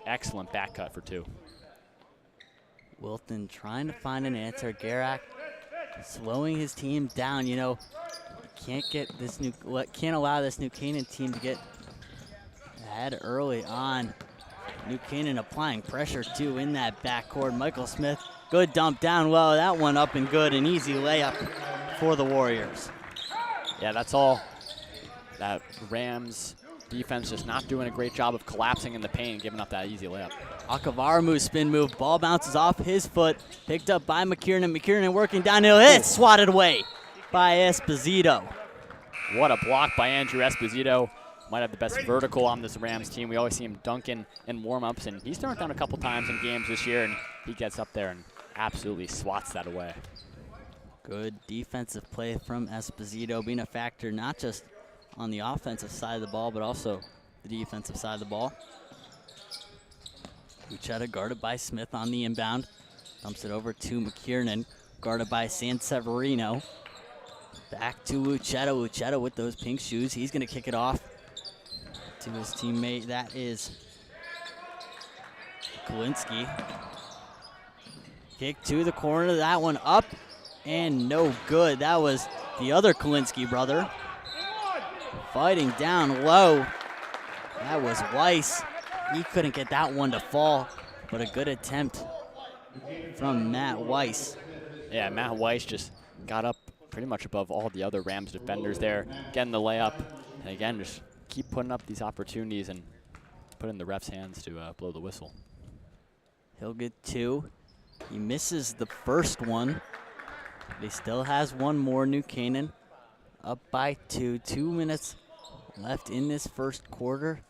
Excellent back cut for 2. Wilton trying to find an answer. Garak slowing his team down. You know, can't allow this New Canaan team to get ahead early on. New Canaan applying pressure too in that backcourt. Michael Smith, good dump down low. That one up and good, an easy layup for the Warriors. Yeah, that's all. That Rams defense just not doing a great job of collapsing in the paint and giving up that easy layup. Akavaramu spin move, ball bounces off his foot, picked up by McKiernan. McKiernan working downhill, hit, swatted away by Esposito. What a block by Andrew Esposito. Might have the best vertical on this Rams team. We always see him dunking in warm-ups, and he's thrown it down a couple times in games this year, and he gets up there and absolutely swats that away. Good defensive play from Esposito, being a factor not just on the offensive side of the ball, but also the defensive side of the ball. Uchetta guarded by Smith on the inbound. Dumps it over to McKiernan, guarded by Sanseverino. Back to Uchetta. Uchetta with those pink shoes. He's going to kick it off to his teammate. That is Kolinski. Kick to the corner. That one up and no good. That was the other Kolinski brother. Fighting down low. That was Weiss. He couldn't get that one to fall, but a good attempt from Matt Weiss. Yeah, Matt Weiss just got up pretty much above all the other Rams defenders there, getting the layup. And again, just keep putting up these opportunities and put in the ref's hands to blow the whistle. He'll get 2. He misses the first one. But he still has one more. New Canaan up by 2. 2 minutes left in this first quarter.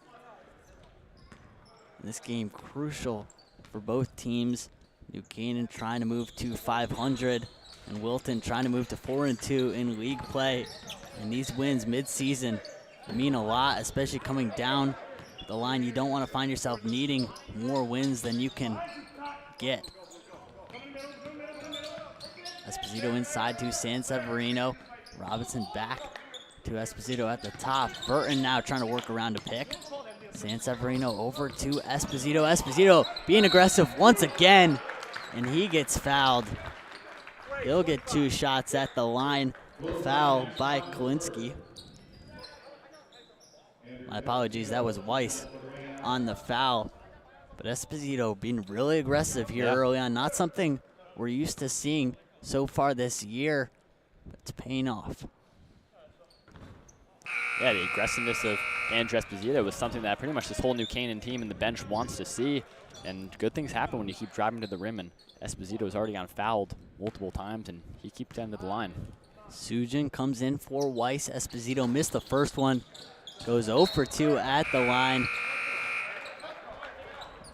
This game crucial for both teams. New Canaan trying to move to 500, and Wilton trying to move to 4-2 in league play. And these wins mid-season mean a lot, especially coming down the line. You don't want to find yourself needing more wins than you can get. Esposito inside to Sanseverino. Robinson back to Esposito at the top. Burton now trying to work around a pick. Sanseverino over to Esposito. Esposito being aggressive once again, and he gets fouled. He'll get 2 shots at the line. Foul by Kolinski. My apologies, that was Weiss on the foul. But Esposito being really aggressive here early on. Not something we're used to seeing so far this year, but it's paying off. Yeah, the aggressiveness of Andrew Esposito was something that pretty much this whole New Canaan team and the bench wants to see. And good things happen when you keep driving to the rim, and Esposito has already gotten fouled multiple times, and he keeps getting to the line. Sujin comes in for Weiss. Esposito missed the first one. Goes 0 for 2 at the line.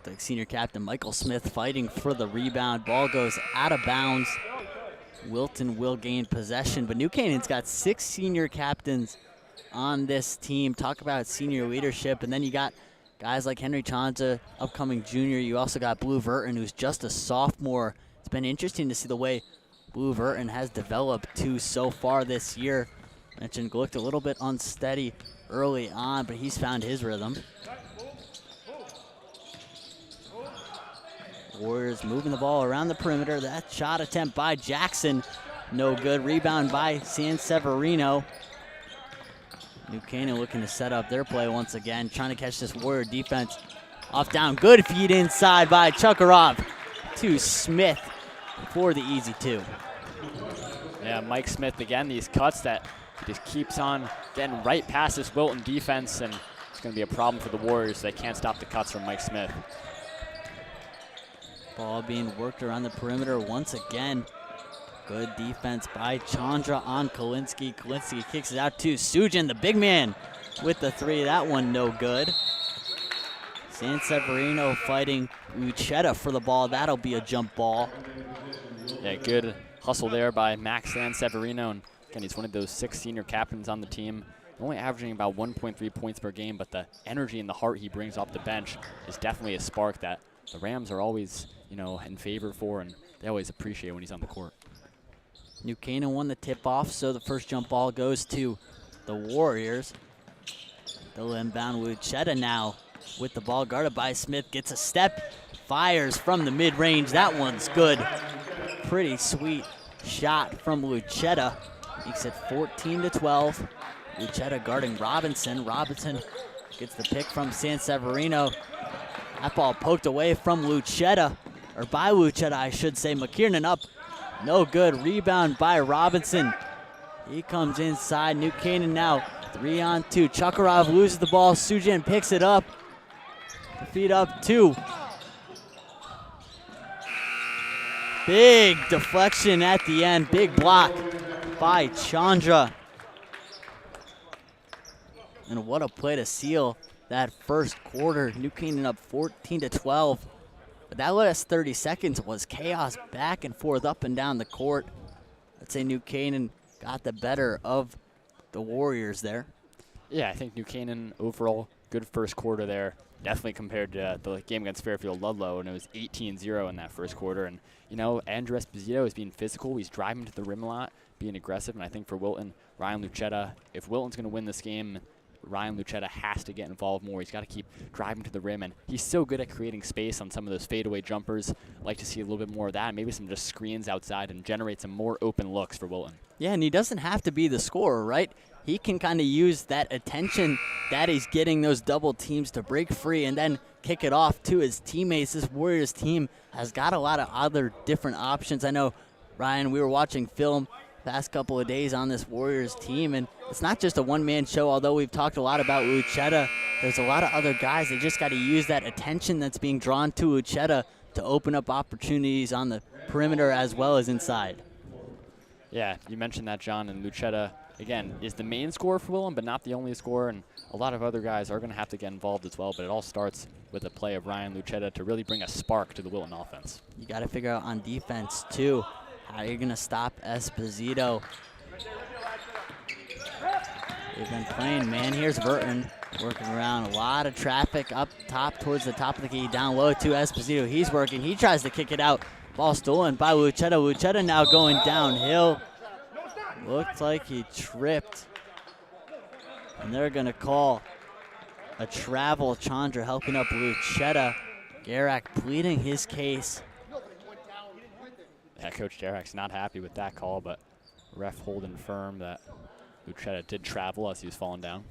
The senior captain Michael Smith fighting for the rebound. Ball goes out of bounds. Wilton will gain possession, but New Canaan's got 6 senior captains on this team. Talk about senior leadership, and then you got guys like Henry Chanza, upcoming junior. You also got Blue Verton, who's just a sophomore. It's been interesting to see the way Blue Verton has developed too so far this year. Mentioned looked a little bit unsteady early on, but he's found his rhythm. Warriors moving the ball around the perimeter. That shot attempt by Jackson, no good. Rebound by Sanseverino. New Canaan looking to set up their play once again, trying to catch this Warrior defense. Off down, good feed inside by Chukarov to Smith for the easy 2. Yeah, Mike Smith again, these cuts that he just keeps on getting right past this Wilton defense, and it's going to be a problem for the Warriors. They can't stop the cuts from Mike Smith. Ball being worked around the perimeter once again. Good defense by Chandra on Kolinski. Kolinski kicks it out to Sujin, the big man, with the 3. That one no good. Sanseverino fighting Uchetta for the ball. That'll be a jump ball. Yeah, good hustle there by Max Sanseverino. And again, he's one of those 6 senior captains on the team. Only averaging about 1.3 points per game, but the energy and the heart he brings off the bench is definitely a spark that the Rams are always, you know, in favor for, and they always appreciate when he's on the court. New Canaan won the tip-off, so the first jump ball goes to the Warriors. They'll inbound with Uchetta now with the ball, guarded by Smith, gets a step, fires from the mid-range. That one's good. Pretty sweet shot from Lucetta. Makes it 14-12. Lucetta guarding Robinson. Robinson gets the pick from Sanseverino. That ball poked away from Lucetta, or by Lucetta, I should say. McKiernan up, no good. Rebound by Robinson. He comes inside. New Canaan now 3-on-2. Chakarov loses the ball. Sujan picks it up. Feet up 2. Big deflection at the end. Big block by Chandra. And what a play to seal that first quarter. New Canaan up 14-12. But that last 30 seconds was chaos back and forth, up and down the court. I'd say New Canaan got the better of the Warriors there. Yeah, I think New Canaan overall, good first quarter there. Definitely compared to the game against Fairfield Ludlow, and it was 18-0 in that first quarter. And, you know, Andrew Esposito is being physical. He's driving to the rim a lot, being aggressive. And I think for Wilton, Ryan Lucetta, if Wilton's going to win this game, Ryan Lucetta has to get involved more. He's got to keep driving to the rim, and he's so good at creating space on some of those fadeaway jumpers. I'd like to see a little bit more of that, maybe some just screens outside and generate some more open looks for Wilton. Yeah, and he doesn't have to be the scorer, right? He can kind of use that attention that he's getting those double teams to break free and then kick it off to his teammates. This Warriors team has got a lot of other different options. I know, Ryan, we were watching film past couple of days on this Warriors team, and it's not just a one-man show. Although we've talked a lot about Lucetta, there's a lot of other guys. They just got to use that attention that's being drawn to Lucetta to open up opportunities on the perimeter as well as inside. Yeah, you mentioned that, John, and Lucetta, again, is the main scorer for Wilton, but not the only scorer, and a lot of other guys are going to have to get involved as well, but it all starts with the play of Ryan Lucetta to really bring a spark to the Wilton offense. You got to figure out on defense, too, how you're going to stop Esposito. They've been playing, man. Here's Wilton working around. A lot of traffic up top towards the top of the key. Down low to Esposito. He's working. He tries to kick it out. Ball stolen by Lucetta. Lucetta now going downhill. Looked like he tripped. And they're going to call a travel. Chandra helping up Lucetta. Garak pleading his case. Yeah, Coach Garak's not happy with that call, but ref holding firm that Lucetta did travel as he was falling down.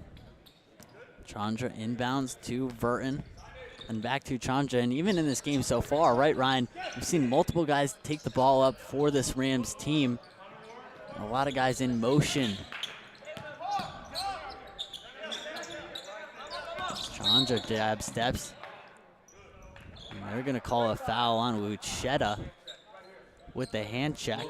Chandra inbounds to Wilton and back to Chandra. And even in this game so far, right, Ryan, we've seen multiple guys take the ball up for this Rams team. A lot of guys in motion. Chandra jab steps. And they're going to call a foul on Lucetta with the hand check.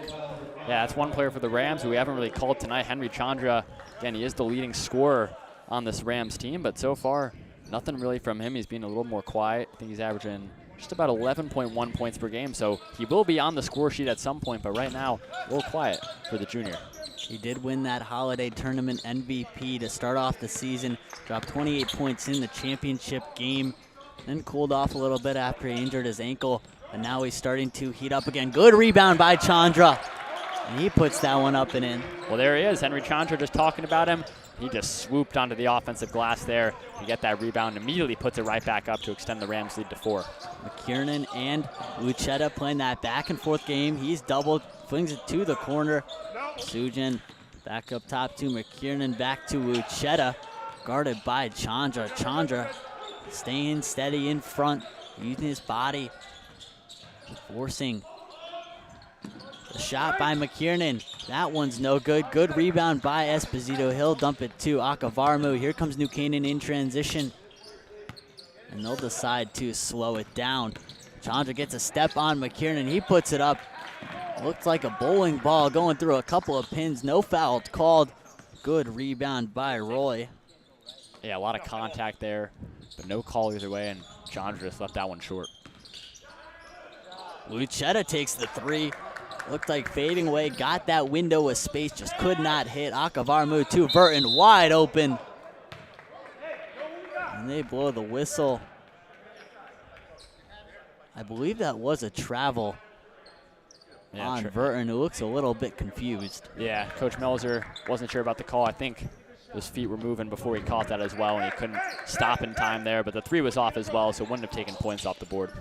Yeah, that's one player for the Rams who we haven't really called tonight, Henry Chandra. Again, he is the leading scorer on this Rams team, but so far, nothing really from him. He's being a little more quiet. I think he's averaging just about 11.1 points per game, so he will be on the score sheet at some point, but right now, a little quiet for the junior. He did win that holiday tournament MVP to start off the season, dropped 28 points in the championship game, then cooled off a little bit after he injured his ankle, but now he's starting to heat up again. Good rebound by Chandra, and he puts that one up and in. Well, there he is, Henry Chandra, just talking about him. He just swooped onto the offensive glass there to get that rebound, immediately puts it right back up to extend the Rams lead to 4. McKiernan and Lucetta playing that back and forth game. He's doubled, flings it to the corner. Sujan back up top to McKiernan, back to Lucetta, guarded by Chandra. Chandra staying steady in front, using his body, forcing the shot by McKiernan. That one's no good. Good rebound by Esposito. He'll dump it to Akavarmu. Here comes New Canaan in transition, and they'll decide to slow it down. Chandra gets a step on McKiernan. He puts it up. Looked like a bowling ball going through a couple of pins. No foul called. Good rebound by Roy. Yeah, a lot of contact there, but no call either way, and Chandra just left that one short. Lucetta takes the 3. Looked like fading away. Got that window of space. Just could not hit. Akavarmu to Wilton. Wide open. And they blow the whistle. I believe that was a travel on Wilton, who looks a little bit confused. Yeah, Coach Melzer wasn't sure about the call. I think His feet were moving before he caught that as well, and he couldn't stop in time there. But the three was off as well, so wouldn't have taken points off the board.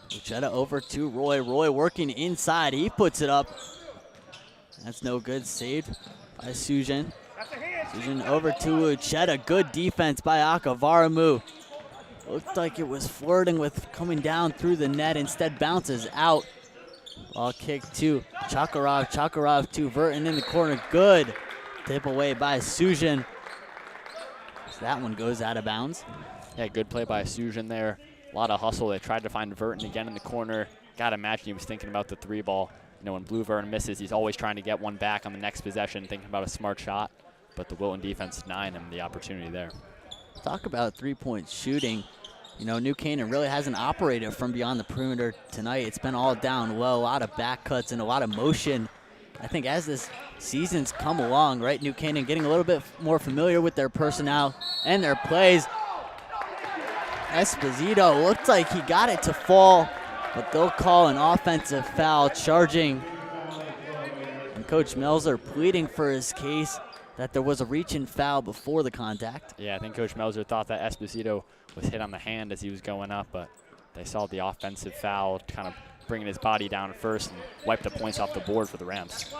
Uchetta over to Roy. Roy working inside. He puts it up. That's no good. Saved by Sujin. Sujin over to Uchetta. Good defense by Akavaramu. Looked like it was flirting with coming down through the net. Instead bounces out. Ball kick to Chakarov. Chakarov to Wilton in the corner. Good. Tip away by Sujin. So that one goes out of bounds. Yeah, good play by Sujin there. A lot of hustle. They tried to find Wilton again in the corner. Gotta imagine he was thinking about the three ball. You know, when Blue Wilton misses, he's always trying to get one back on the next possession, thinking about a smart shot. But the Wilton defense denying him the opportunity there. Talk about three-point shooting. You know, New Canaan really hasn't operated from beyond the perimeter tonight. It's been all down low, a lot of back cuts and a lot of motion. I think as this season's come along, right, New Canaan getting a little bit more familiar with their personnel and their plays. Esposito looked like he got it to fall, but they'll call an offensive foul charging. And Coach Melzer pleading for his case that there was a reach-in foul before the contact. Yeah, I think Coach Melzer thought that Esposito was hit on the hand as he was going up, but they saw the offensive foul kind of bringing his body down first and wiped the points off the board for the Rams.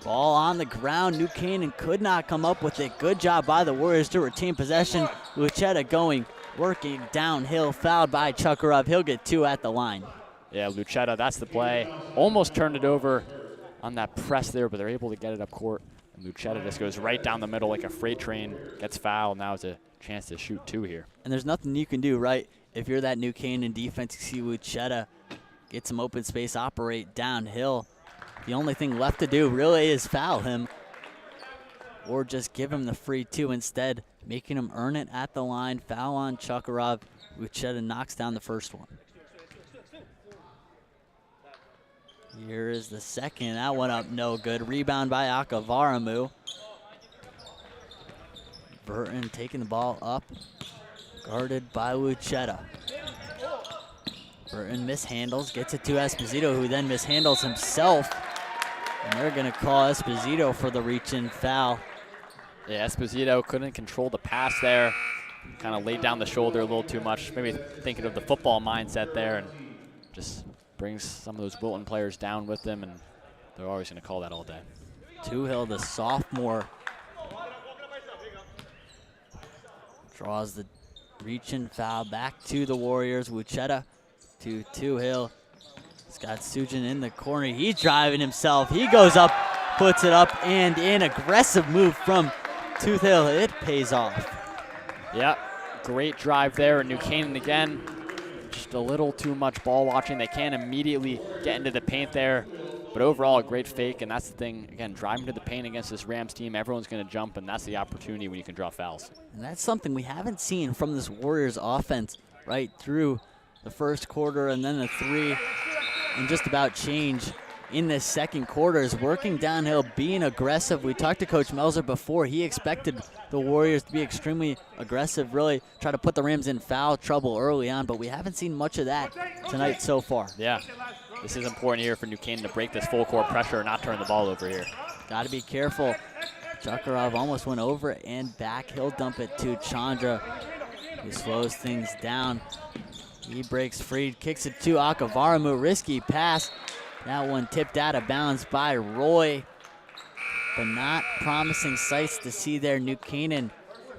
Ball on the ground. New Canaan could not come up with it. Good job by the Warriors to retain possession. Uchetta going, working downhill, fouled by Chakarov. He'll get two at the line. Yeah, Uchetta, that's the play. Almost turned it over on that press there, but they're able to get it up court. And Uchetta just goes right down the middle like a freight train, gets fouled. Now it's a chance to shoot two here. And there's nothing you can do, right? If you're that New Canaan defense, you see Uchetta get some open space, operate downhill. The only thing left to do really is foul him or just give him the free two instead, making him earn it at the line. Foul on Chakarov. Uchetta knocks down the first one. Here is the second. That one up no good. Rebound by Akavaramu. Wilton taking the ball up, guarded by Uchetta. Wilton mishandles, gets it to Esposito, who then mishandles himself. And they're going to call Esposito for the reach-in foul. Yeah, Esposito couldn't control the pass there. Kind of laid down the shoulder a little too much. Maybe thinking of the football mindset there, and just brings some of those Wilton players down with them, and they're always going to call that all day. Tuhill, the sophomore, draws the reach-in foul back to the Warriors. Uchetta to Tuhill. He's got Sujin in the corner. He's driving himself. He goes up, puts it up, and in. Aggressive move from Tuhill. It pays off. Yeah, great drive there. And New Canaan again, just a little too much ball watching. They can't immediately get into the paint there. But overall, a great fake, and that's the thing. Again, driving to the paint against this Rams team, everyone's going to jump, and that's the opportunity when you can draw fouls. And that's something we haven't seen from this Warriors offense right through the first quarter, and then the three and just about change in this second quarter is working downhill, being aggressive. We talked to Coach Melzer before. He expected the Warriors to be extremely aggressive, really try to put the Rams in foul trouble early on, but we haven't seen much of that tonight so far. Yeah. This is important here for New Canaan to break this full court pressure and not turn the ball over here. Got to be careful. Chakarov almost went over and back. He'll dump it to Chandra, who slows things down. He breaks free, kicks it to Akavaramu. Risky pass. That one tipped out of bounds by Roy. But not promising sights to see there. New Canaan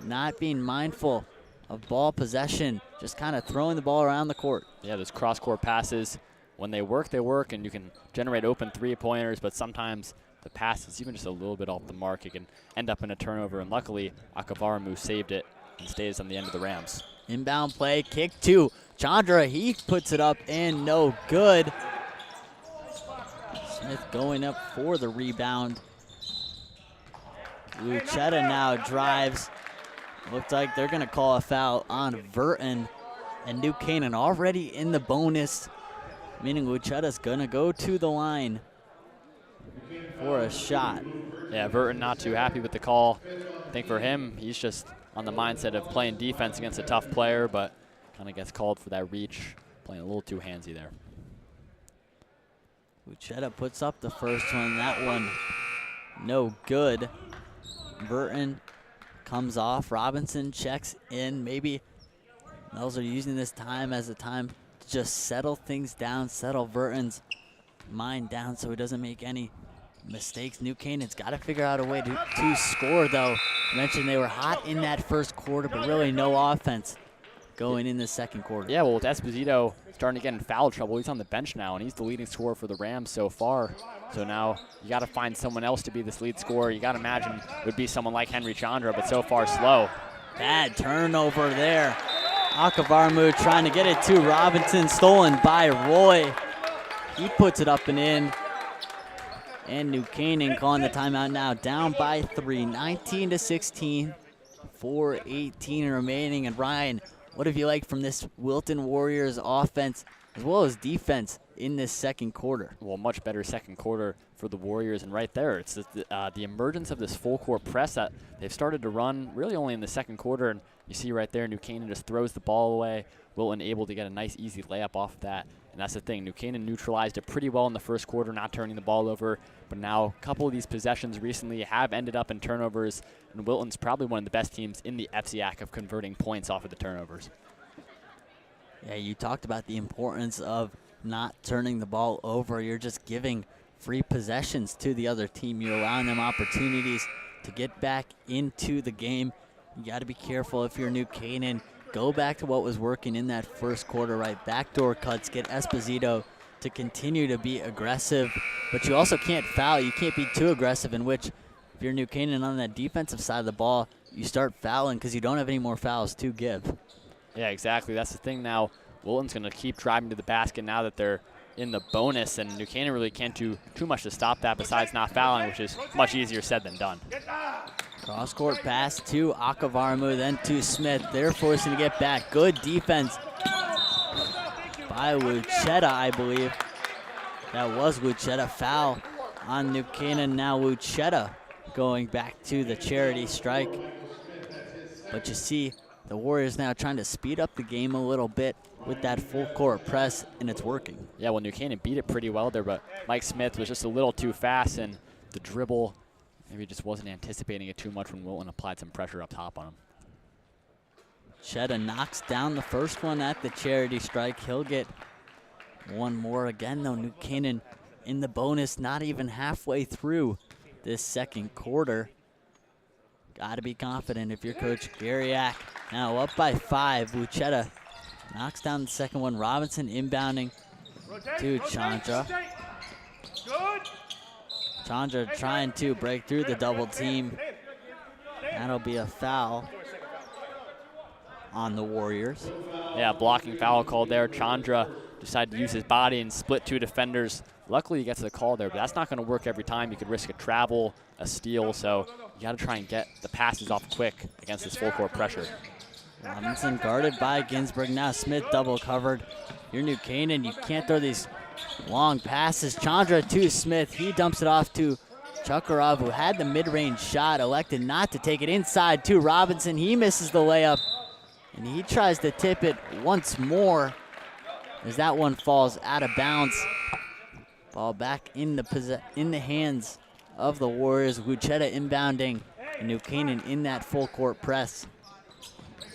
not being mindful of ball possession, just kind of throwing the ball around the court. Yeah, those cross-court passes, when they work, and you can generate open three-pointers, but sometimes the pass is even just a little bit off the mark. It can end up in a turnover, and luckily, Akavaramu saved it and stays on the end of the Rams. Inbound play, kick to Chandra. He puts it up and no good. Smith going up for the rebound. Uchetta now drives. Looks like they're going to call a foul on Wilton. And New Canaan already in the bonus, meaning Uchetta's going to go to the line for a shot. Yeah, Wilton not too happy with the call. I think for him, he's just on the mindset of playing defense against a tough player, but kind of gets called for that reach, playing a little too handsy there. Uchetta puts up the first one. That one no good. Wilton comes off. Robinson checks in. Maybe Mells are using this time as a time to just settle things down, settle Wilton's mind down so he doesn't make any mistakes. New Canaan's got to figure out a way to score, though. You mentioned they were hot in that first quarter, but really no offense going in the second quarter. Yeah, well, with Esposito starting to get in foul trouble, he's on the bench now, and he's the leading scorer for the Rams so far. So now you got to find someone else to be this lead scorer. You got to imagine it would be someone like Henry Chandra, but so far slow. Bad turnover there. Akavarmu trying to get it to Robinson, stolen by Roy. He puts it up and in. And New Canaan calling the timeout now, down by 3, 19-16, 4:18 remaining. And Ryan, what have you liked from this Wilton Warriors offense as well as defense in this second quarter? Well, much better second quarter for the Warriors, and right there, it's the emergence of this full court press that they've started to run really only in the second quarter, and you see right there, New Canaan just throws the ball away. Wilton able to get a nice, easy layup off of that, and that's the thing. New Canaan neutralized it pretty well in the first quarter, not turning the ball over, but now a couple of these possessions recently have ended up in turnovers, and Wilton's probably one of the best teams in the FCAC of converting points off of the turnovers. Yeah, you talked about the importance of not turning the ball over. You're just giving free possessions to the other team. You're allowing them opportunities to get back into the game. You got to be careful if you're New Canaan. Go back to what was working in that first quarter, right? Backdoor cuts, get Esposito to continue to be aggressive, but you also can't foul. You can't be too aggressive, in which if you're New Canaan on that defensive side of the ball, you start fouling because you don't have any more fouls to give. Yeah, exactly. That's the thing now. Wilton's going to keep driving to the basket now that they're in the bonus, and New Canaan really can't do too much to stop that besides not fouling, which is much easier said than done. Cross-court pass to Akavarmu, then to Smith. They're forcing to get back. Good defense by Wuchetta, I believe. That was Wuchetta. Foul on New Canaan. Now Wuchetta going back to the charity strike. But you see the Warriors now trying to speed up the game a little bit with that full court press, and it's working. Yeah, well, New Canaan beat it pretty well there, but Mike Smith was just a little too fast, and the dribble maybe just wasn't anticipating it too much when Wilton applied some pressure up top on him. Chetta knocks down the first one at the charity strike. He'll get one more again, though. New Canaan in the bonus, not even halfway through this second quarter. Got to be confident if you're Coach Gariak. Now up by 5. Wuchetta knocks down the second one. Robinson inbounding to Chandra. Chandra trying to break through the double team. That'll be a foul on the Warriors. Yeah, blocking foul called there. Chandra decided to use his body and split 2 defenders. Luckily, he gets the call there, but that's not going to work every time. You could risk a travel, a steal, so you got to try and get the passes off quick against this full court pressure. Robinson guarded by Ginsburg. Now Smith double covered. You're New Canaan. You can't throw these long passes. Chandra to Smith. He dumps it off to Chukarov, who had the mid-range shot, elected not to take it inside to Robinson. He misses the layup, and he tries to tip it once more as that one falls out of bounds. Ball back in the hands of the Warriors. Wuchetta inbounding, and New Canaan in that full court press.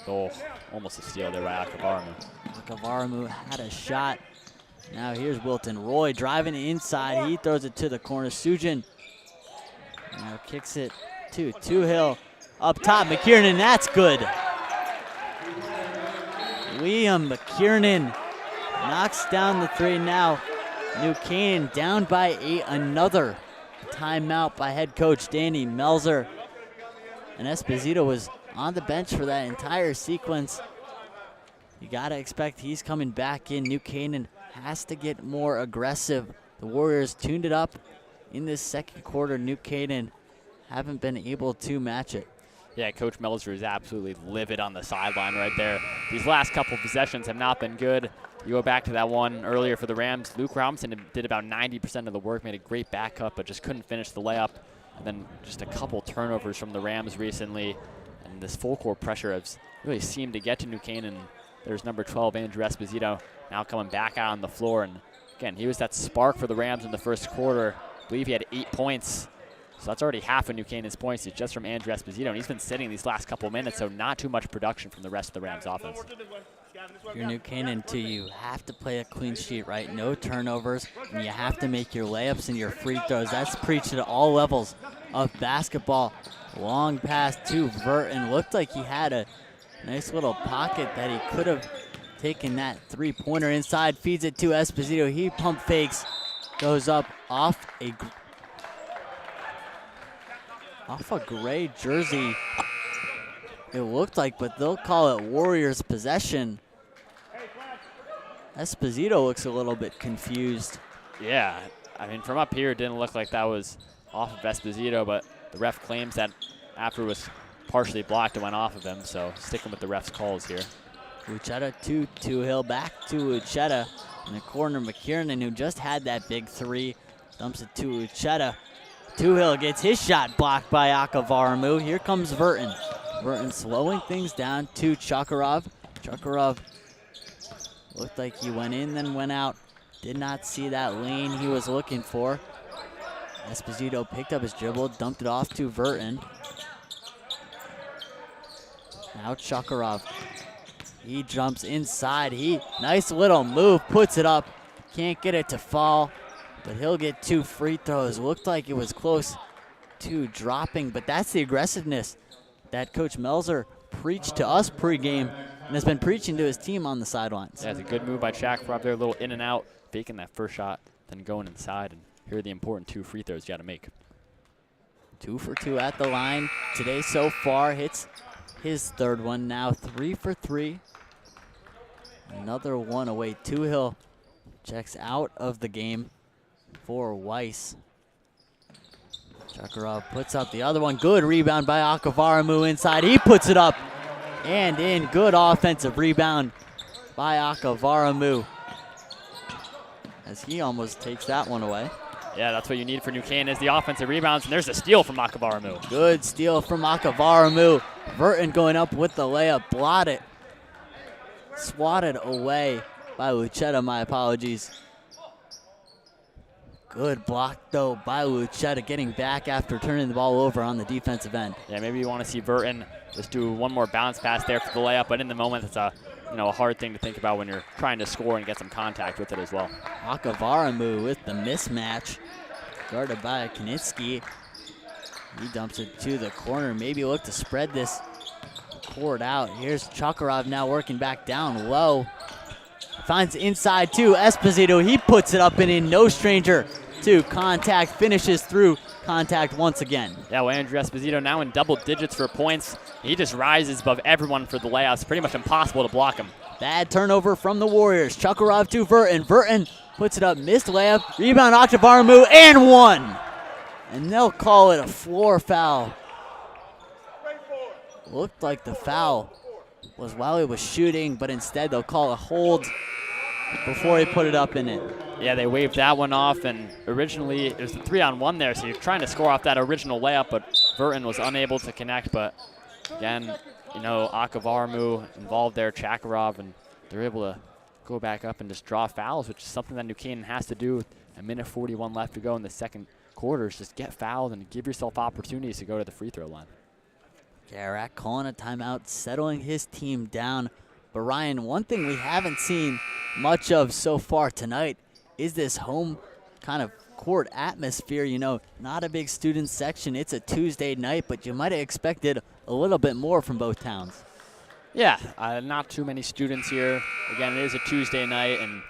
Oh, almost a steal there by Akavarmu. Akavarmu had a shot. Now here's Wilton. Roy driving inside. He throws it to the corner. Sujin now kicks it to Hill. Up top, McKiernan, that's good. Liam McKiernan knocks down the 3 now. New Canaan down by 8. Another timeout by head coach Danny Melzer. And Esposito was on the bench for that entire sequence. You gotta expect he's coming back in. New Canaan has to get more aggressive. The Warriors tuned it up in this second quarter. New Canaan haven't been able to match it. Yeah, Coach Melzer is absolutely livid on the sideline right there. These last couple possessions have not been good. You go back to that one earlier for the Rams. Luke Robinson did about 90% of the work, made a great back cut, but just couldn't finish the layup. And then just a couple turnovers from the Rams recently. And this full court pressure has really seemed to get to New Canaan. There's number 12, Andrew Esposito, now coming back out on the floor. And again, he was that spark for the Rams in the first quarter. I believe he had 8 points. So that's already half of New Canaan's points. It's just from Andrew Esposito, and he's been sitting these last couple minutes, so not too much production from the rest of the Rams offense. You're New Canaan too. You have to play a clean sheet, right? No turnovers, and you have to make your layups and your free throws. That's preached at all levels of basketball. Long pass to Wilton. Looked like he had a nice little pocket that he could have taken that three-pointer inside. Feeds it to Esposito. He pump fakes, goes up off a gray jersey. It looked like, but they'll call it Warriors possession. Esposito looks a little bit confused. Yeah, I mean, from up here, it didn't look like that was off of Esposito, but the ref claims that after it was partially blocked, it went off of him, so sticking with the ref's calls here. Uchetta to Two-Hill, back to Uchetta. In the corner, McKiernan, who just had that big three, dumps it to Uchetta. Two-Hill gets his shot blocked by Akavaramu. Here comes Wilton. Wilton slowing things down to Chakarov. Chakarov looked like he went in, then went out. Did not see that lane he was looking for. Esposito picked up his dribble, dumped it off to Wilton. Now Chakarov. He jumps inside. Nice little move, puts it up. Can't get it to fall, but he'll get 2 free throws. Looked like it was close to dropping, but that's the aggressiveness that Coach Melzer preached to us pregame and has been preaching to his team on the sidelines. Yeah, it's a good move by Chakarov there, a little in and out, faking that first shot, then going inside, and here are the important 2 free throws you got to make. 2 for 2 at the line today so far. Hits his third one now, 3 for 3. Another one away. Two-Hill checks out of the game for Weiss. Chakarov puts up the other one. Good rebound by Akavaramu inside. He puts it up and in. Good offensive rebound by Akavaramu as he almost takes that one away. Yeah, that's what you need for New Canaan is the offensive rebounds, and there's a steal from Akavaramu. Good steal from Akavaramu. Wilton going up with the layup. Blotted. Swatted away by Uchetta, my apologies. Good block, though, by Uchetta, getting back after turning the ball over on the defensive end. Yeah, maybe you want to see Wilton just do one more bounce pass there for the layup, but in the moment, it's a hard thing to think about when you're trying to score and get some contact with it as well. Akavaramu with the mismatch, guarded by Knitsky. He dumps it to the corner. Maybe look to spread this court out. Here's Chakarov now working back down low. Finds inside to Esposito. He puts it up and in. No stranger to contact. Finishes through contact once again. Yeah, well, Andrew Esposito now in double digits for points. He just rises above everyone for the layouts. Pretty much impossible to block him. Bad turnover from the Warriors. Chakarov to Wilton. Wilton puts it up. Missed layup. Rebound Akavaramu and one. And they'll call it a floor foul. Looked like the foul was while he was shooting, but instead they'll call a hold before he put it up in it. Yeah, they waved that one off, and originally it was a 3-on-1 there, so you're trying to score off that original layup, but Wilton was unable to connect. But again, Akavaramu involved there, Chakarov, and they're able to go back up and just draw fouls, which is something that New Canaan has to do with a minute 41 left to go in the second quarter, is just get fouled and give yourself opportunities to go to the free throw line. Garak calling a timeout, settling his team down. But Ryan, one thing we haven't seen much of so far tonight is this home kind of court atmosphere. Not a big student section. It's a Tuesday night, but you might have expected a little bit more from both towns. Yeah, not too many students here. Again, it is a Tuesday night, and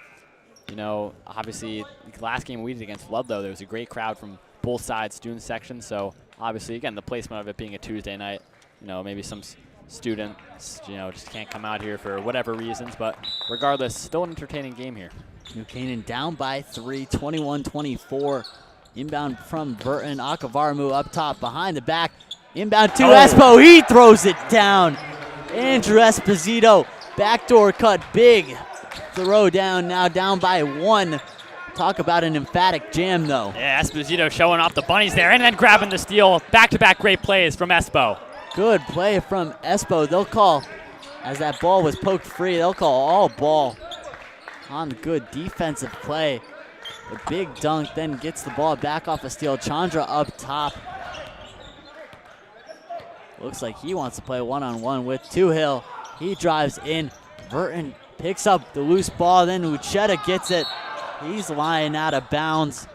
obviously the last game we did against Ludlow, there was a great crowd from both sides, student section. So obviously, again, the placement of it being a Tuesday night, maybe some students, just can't come out here for whatever reasons. But regardless, still an entertaining game here. New Canaan down by 3, 21-24. Inbound from Wilton. Akavaramu up top, behind the back. Inbound to Espo. He throws it down. Andrew Esposito, backdoor cut, big throw down, now down by 1. Talk about an emphatic jam, though. Yeah, Esposito showing off the bunnies there and then grabbing the steal. Back-to-back great plays from Espo. Good play from Espo. They'll call, as that ball was poked free, they'll call all ball on the good defensive play. The big dunk then gets the ball back off a steal. Chandra up top. Looks like he wants to play one-on-one with Toohill. He drives in. Wilton picks up the loose ball, then Uchetta gets it. He's lying out of bounds.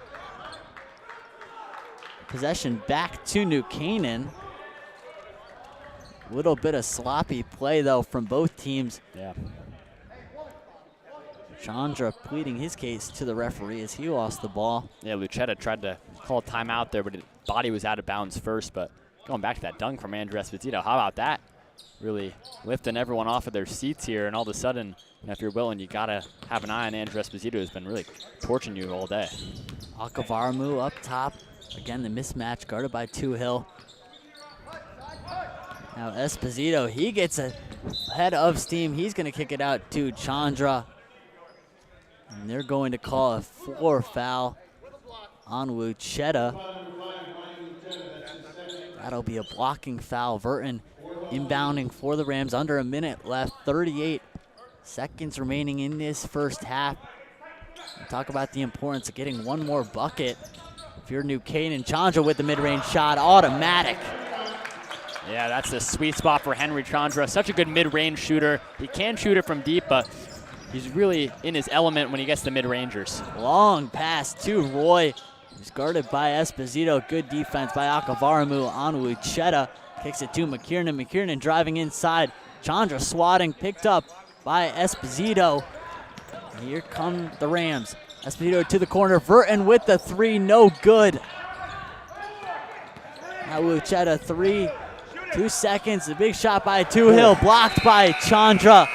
Possession back to New Canaan. Little bit of sloppy play, though, from both teams. Yeah. Chandra pleading his case to the referee as he lost the ball. Yeah, Lucetta tried to call a timeout there, but his body was out of bounds first. But going back to that dunk from Andrew Esposito, how about that? Really lifting everyone off of their seats here, and all of a sudden, if you're Wilton, you got to have an eye on Andrew Esposito, who's been really torching you all day. Akavaramu up top. Again, the mismatch guarded by Toohill. Now Esposito, he gets ahead of steam. He's going to kick it out to Chandra. And they're going to call a floor foul on Lucetta. That'll be a blocking foul. Wilton inbounding for the Rams. Under a minute left, 38 seconds remaining in this first half. We'll talk about the importance of getting one more bucket. If you're New Canaan, Chandra with the mid-range shot, automatic. Yeah, that's the sweet spot for Henry Chandra. Such a good mid-range shooter. He can shoot it from deep, but he's really in his element when he gets the mid-rangers. Long pass to Roy. He's guarded by Esposito. Good defense by Akavaramu on Lucetta. Kicks it to McKiernan. McKiernan driving inside. Chandra swatting, picked up by Esposito. And here come the Rams. Esposito to the corner. Wilton with the three, no good. Now Lucetta three. 2 seconds, a big shot by Toohill, blocked by Chandra.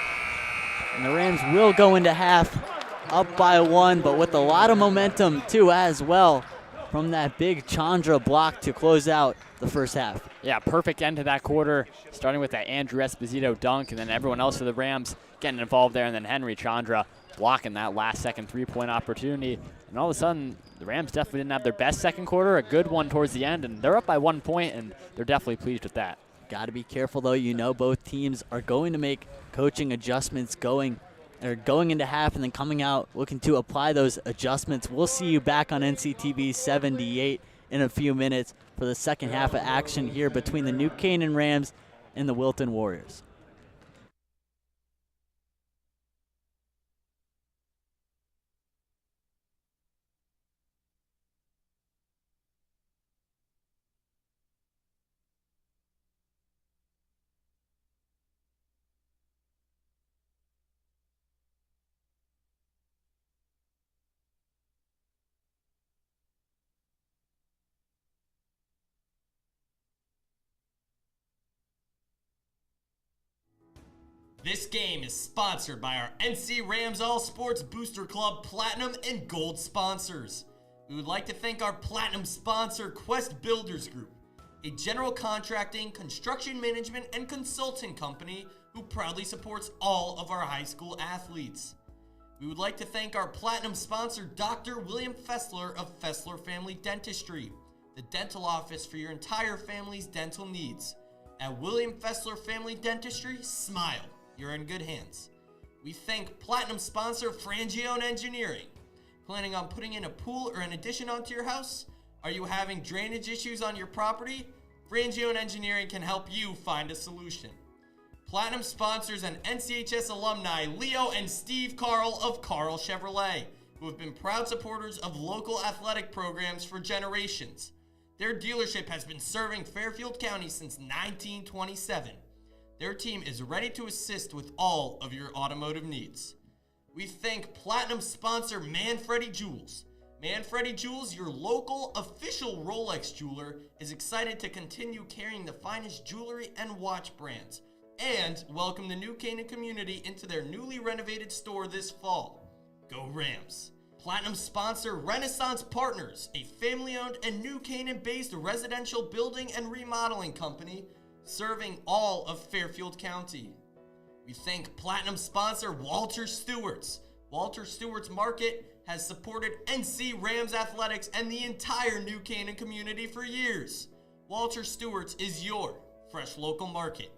And the Rams will go into half up by one, but with a lot of momentum too as well from that big Chandra block to close out the first half. Yeah, perfect end to that quarter, starting with that Andrew Esposito dunk, and then everyone else for the Rams getting involved there, and then Henry Chandra blocking that last second three-point opportunity. And all of a sudden, the Rams definitely didn't have their best second quarter, a good one towards the end, and they're up by 1 point, and they're definitely pleased with that. Got to be careful, though. You know both teams are going to make coaching adjustments going into half and then coming out looking to apply those adjustments. We'll see you back on NCTV 78 in a few minutes for the second half of action here between the New Canaan Rams and the Wilton Warriors. This game is sponsored by our NC Rams All Sports Booster Club Platinum and Gold sponsors. We would like to thank our Platinum sponsor, Quest Builders Group, a general contracting, construction management, and consulting company who proudly supports all of our high school athletes. We would like to thank our Platinum sponsor, Dr. William Fessler of Fessler Family Dentistry, the dental office for your entire family's dental needs. At William Fessler Family Dentistry, smile. You're in good hands. We thank Platinum sponsor Frangione Engineering. Planning on putting in a pool or an addition onto your house? Are you having drainage issues on your property? Frangione Engineering can help you find a solution. Platinum sponsors and NCHS alumni Leo and Steve Carl of Carl Chevrolet, who have been proud supporters of local athletic programs for generations. Their dealership has been serving Fairfield County since 1927. Their team is ready to assist with all of your automotive needs. We thank Platinum sponsor Manfredi Jewels. Manfredi Jewels, your local official Rolex jeweler, is excited to continue carrying the finest jewelry and watch brands, and welcome the New Canaan community into their newly renovated store this fall. Go Rams! Platinum sponsor Renaissance Partners, a family-owned and New Canaan-based residential building and remodeling company serving all of Fairfield County. We thank Platinum sponsor Walter Stewart's. Walter Stewart's Market has supported NC Rams athletics and the entire New Canaan community for years. Walter Stewart's is your fresh local market.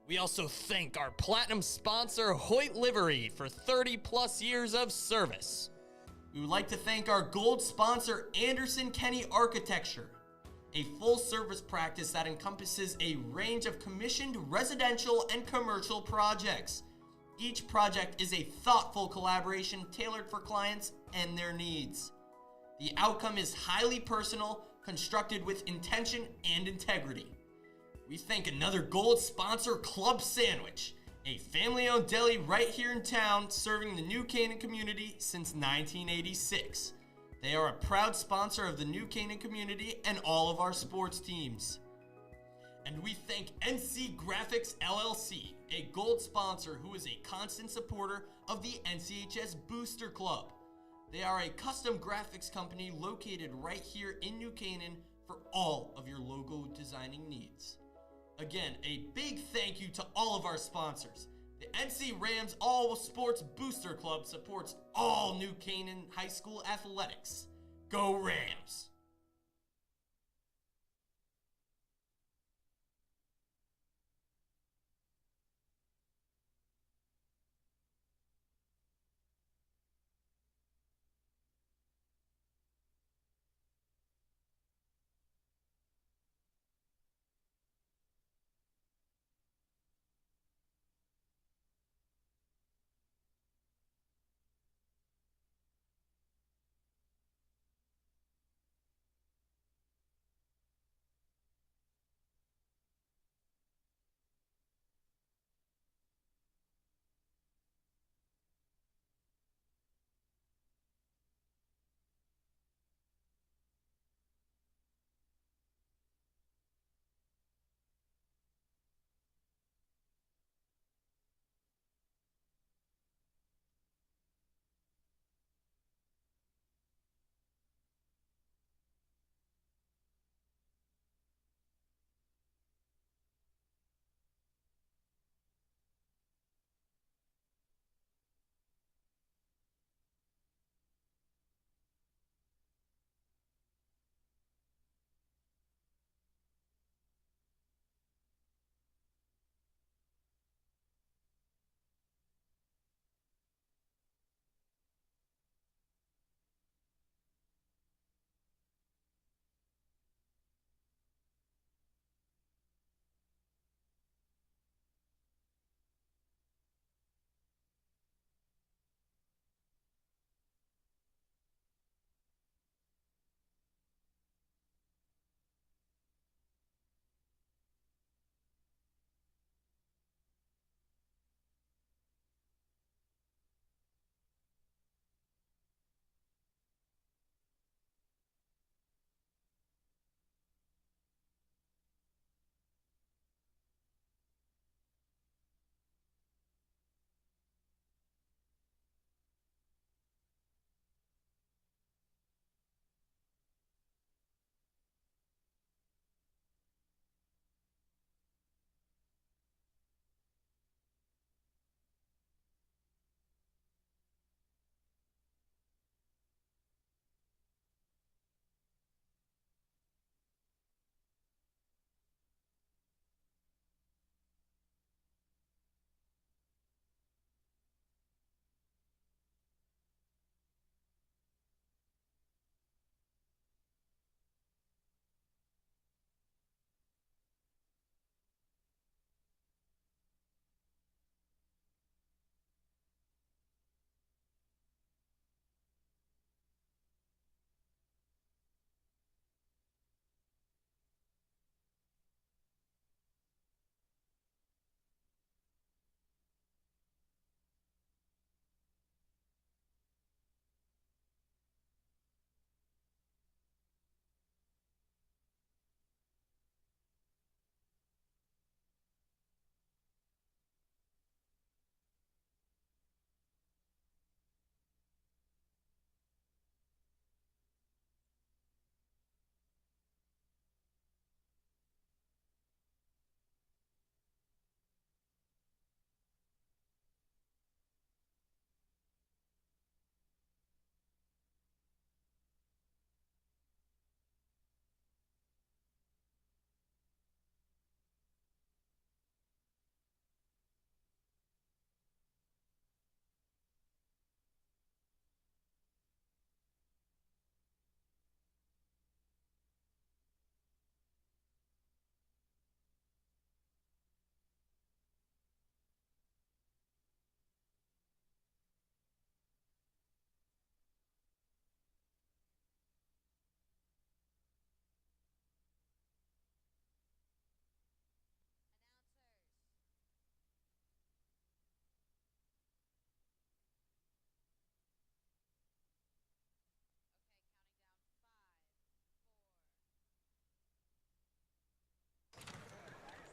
We also thank our Platinum sponsor Hoyt Livery for 30 plus years of service. We would like to thank our gold sponsor Anderson Kenny Architecture. a full-service practice that encompasses a range of commissioned residential and commercial projects. Each project is a thoughtful collaboration tailored for clients and their needs. The outcome is highly personal, constructed with intention and integrity. We thank another gold sponsor, Club Sandwich, a family-owned deli right here in town serving the New Canaan community since 1986. They are a proud sponsor of the New Canaan community and all of our sports teams. And we thank NC Graphics LLC, a gold sponsor who is a constant supporter of the NCHS Booster Club. They are a custom graphics company located right here in New Canaan for all of your logo designing needs. Again, a big thank you to all of our sponsors. The NC Rams All Sports Booster Club supports all New Canaan High School athletics. Go Rams!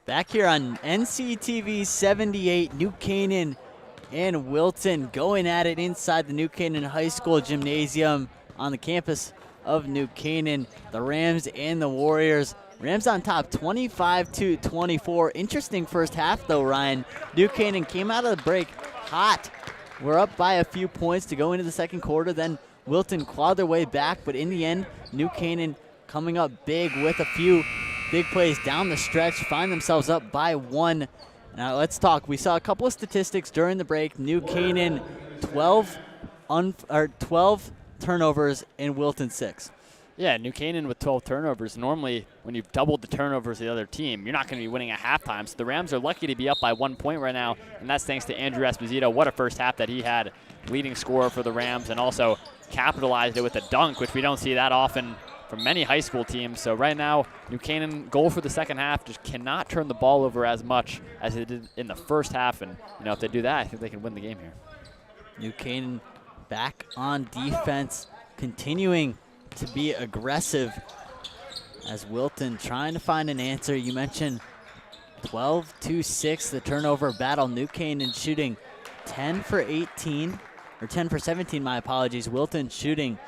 Back here on NCTV 78, New Canaan and Wilton going at it inside the New Canaan High School gymnasium on the campus of New Canaan. The Rams and the Warriors. Rams on top 25-24. Interesting first half though, Ryan. New Canaan came out of the break hot. We're up by a few points to go into the second quarter. Then Wilton clawed their way back, but in the end, New Canaan coming up big with a few big plays down the stretch, find themselves up by 1. Now let's talk. We saw a couple of statistics during the break. New Canaan 12 turnovers and Wilton 6. Yeah, New Canaan with 12 turnovers. Normally, when you've doubled the turnovers of the other team, you're not going to be winning at halftime. So the Rams are lucky to be up by 1 point right now, and that's thanks to Andrew Esposito. What a first half that he had, leading scorer for the Rams, and also capitalized it with a dunk, which we don't see that often from many high school teams. So right now, New Canaan goal for the second half, just cannot turn the ball over as much as they did in the first half. And if they do that, I think they can win the game here. New Canaan back on defense, continuing to be aggressive as Wilton trying to find an answer. You mentioned 12-6, the turnover battle. New Canaan shooting 10 for 18, or 10 for 17, my apologies. Wilton shooting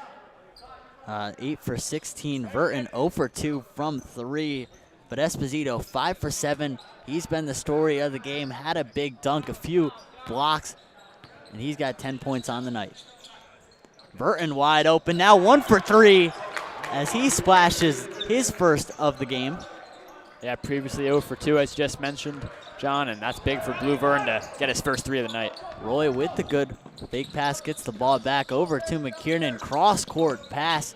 8 for 16. Wilton 0 for 2 from 3. But Esposito 5 for 7. He's been the story of the game. Had a big dunk, a few blocks, and he's got 10 points on the night. Wilton wide open now, 1 for 3 as he splashes his first of the game. Yeah, previously 0 for 2 as just mentioned, John, and that's big for Blue Vern to get his first 3 of the night. Roy with the good fake pass, gets the ball back over to McKiernan. Cross-court pass.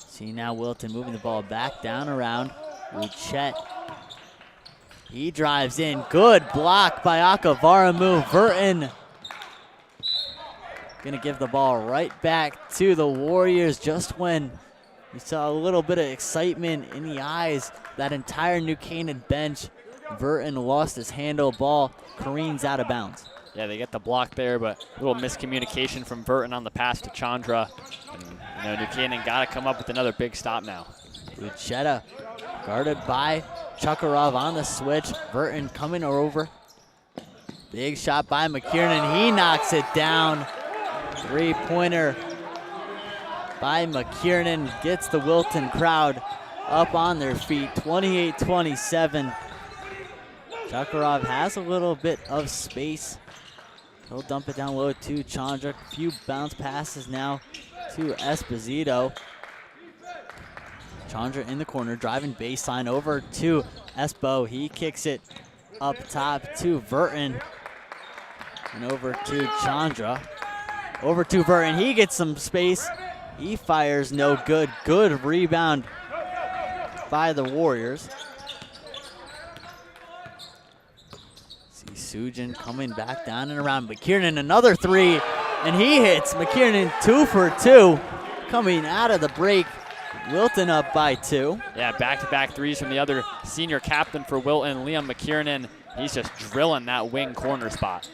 See now Wilton moving the ball back down around. Uchet. He drives in. Good block by Akavaramu. Wilton gonna give the ball right back to the Warriors just when you saw a little bit of excitement in the eyes. That entire New Canaan bench. Wilton lost his handle. Ball careens out of bounds. Yeah, they get the block there, but a little miscommunication from Wilton on the pass to Chandra. And, New Canaan got to come up with another big stop now. Uchetta guarded by Chakarov on the switch. Wilton coming over. Big shot by McKiernan. He knocks it down. Three-pointer by McKiernan gets the Wilton crowd up on their feet. 28-27. Chakarov has a little bit of space. He'll dump it down low to Chandra. A few bounce passes now to Esposito. Chandra in the corner, driving baseline over to Espo. He kicks it up top to Wilton. And over to Chandra. Over to Wilton. He gets some space. He fires no good. Good rebound by the Warriors. See Sujin coming back down and around. McKiernan another 3, and he hits. McKiernan 2 for 2 coming out of the break. Wilton up by 2. Yeah, back-to-back threes from the other senior captain for Wilton, Liam McKiernan. He's just drilling that wing corner spot.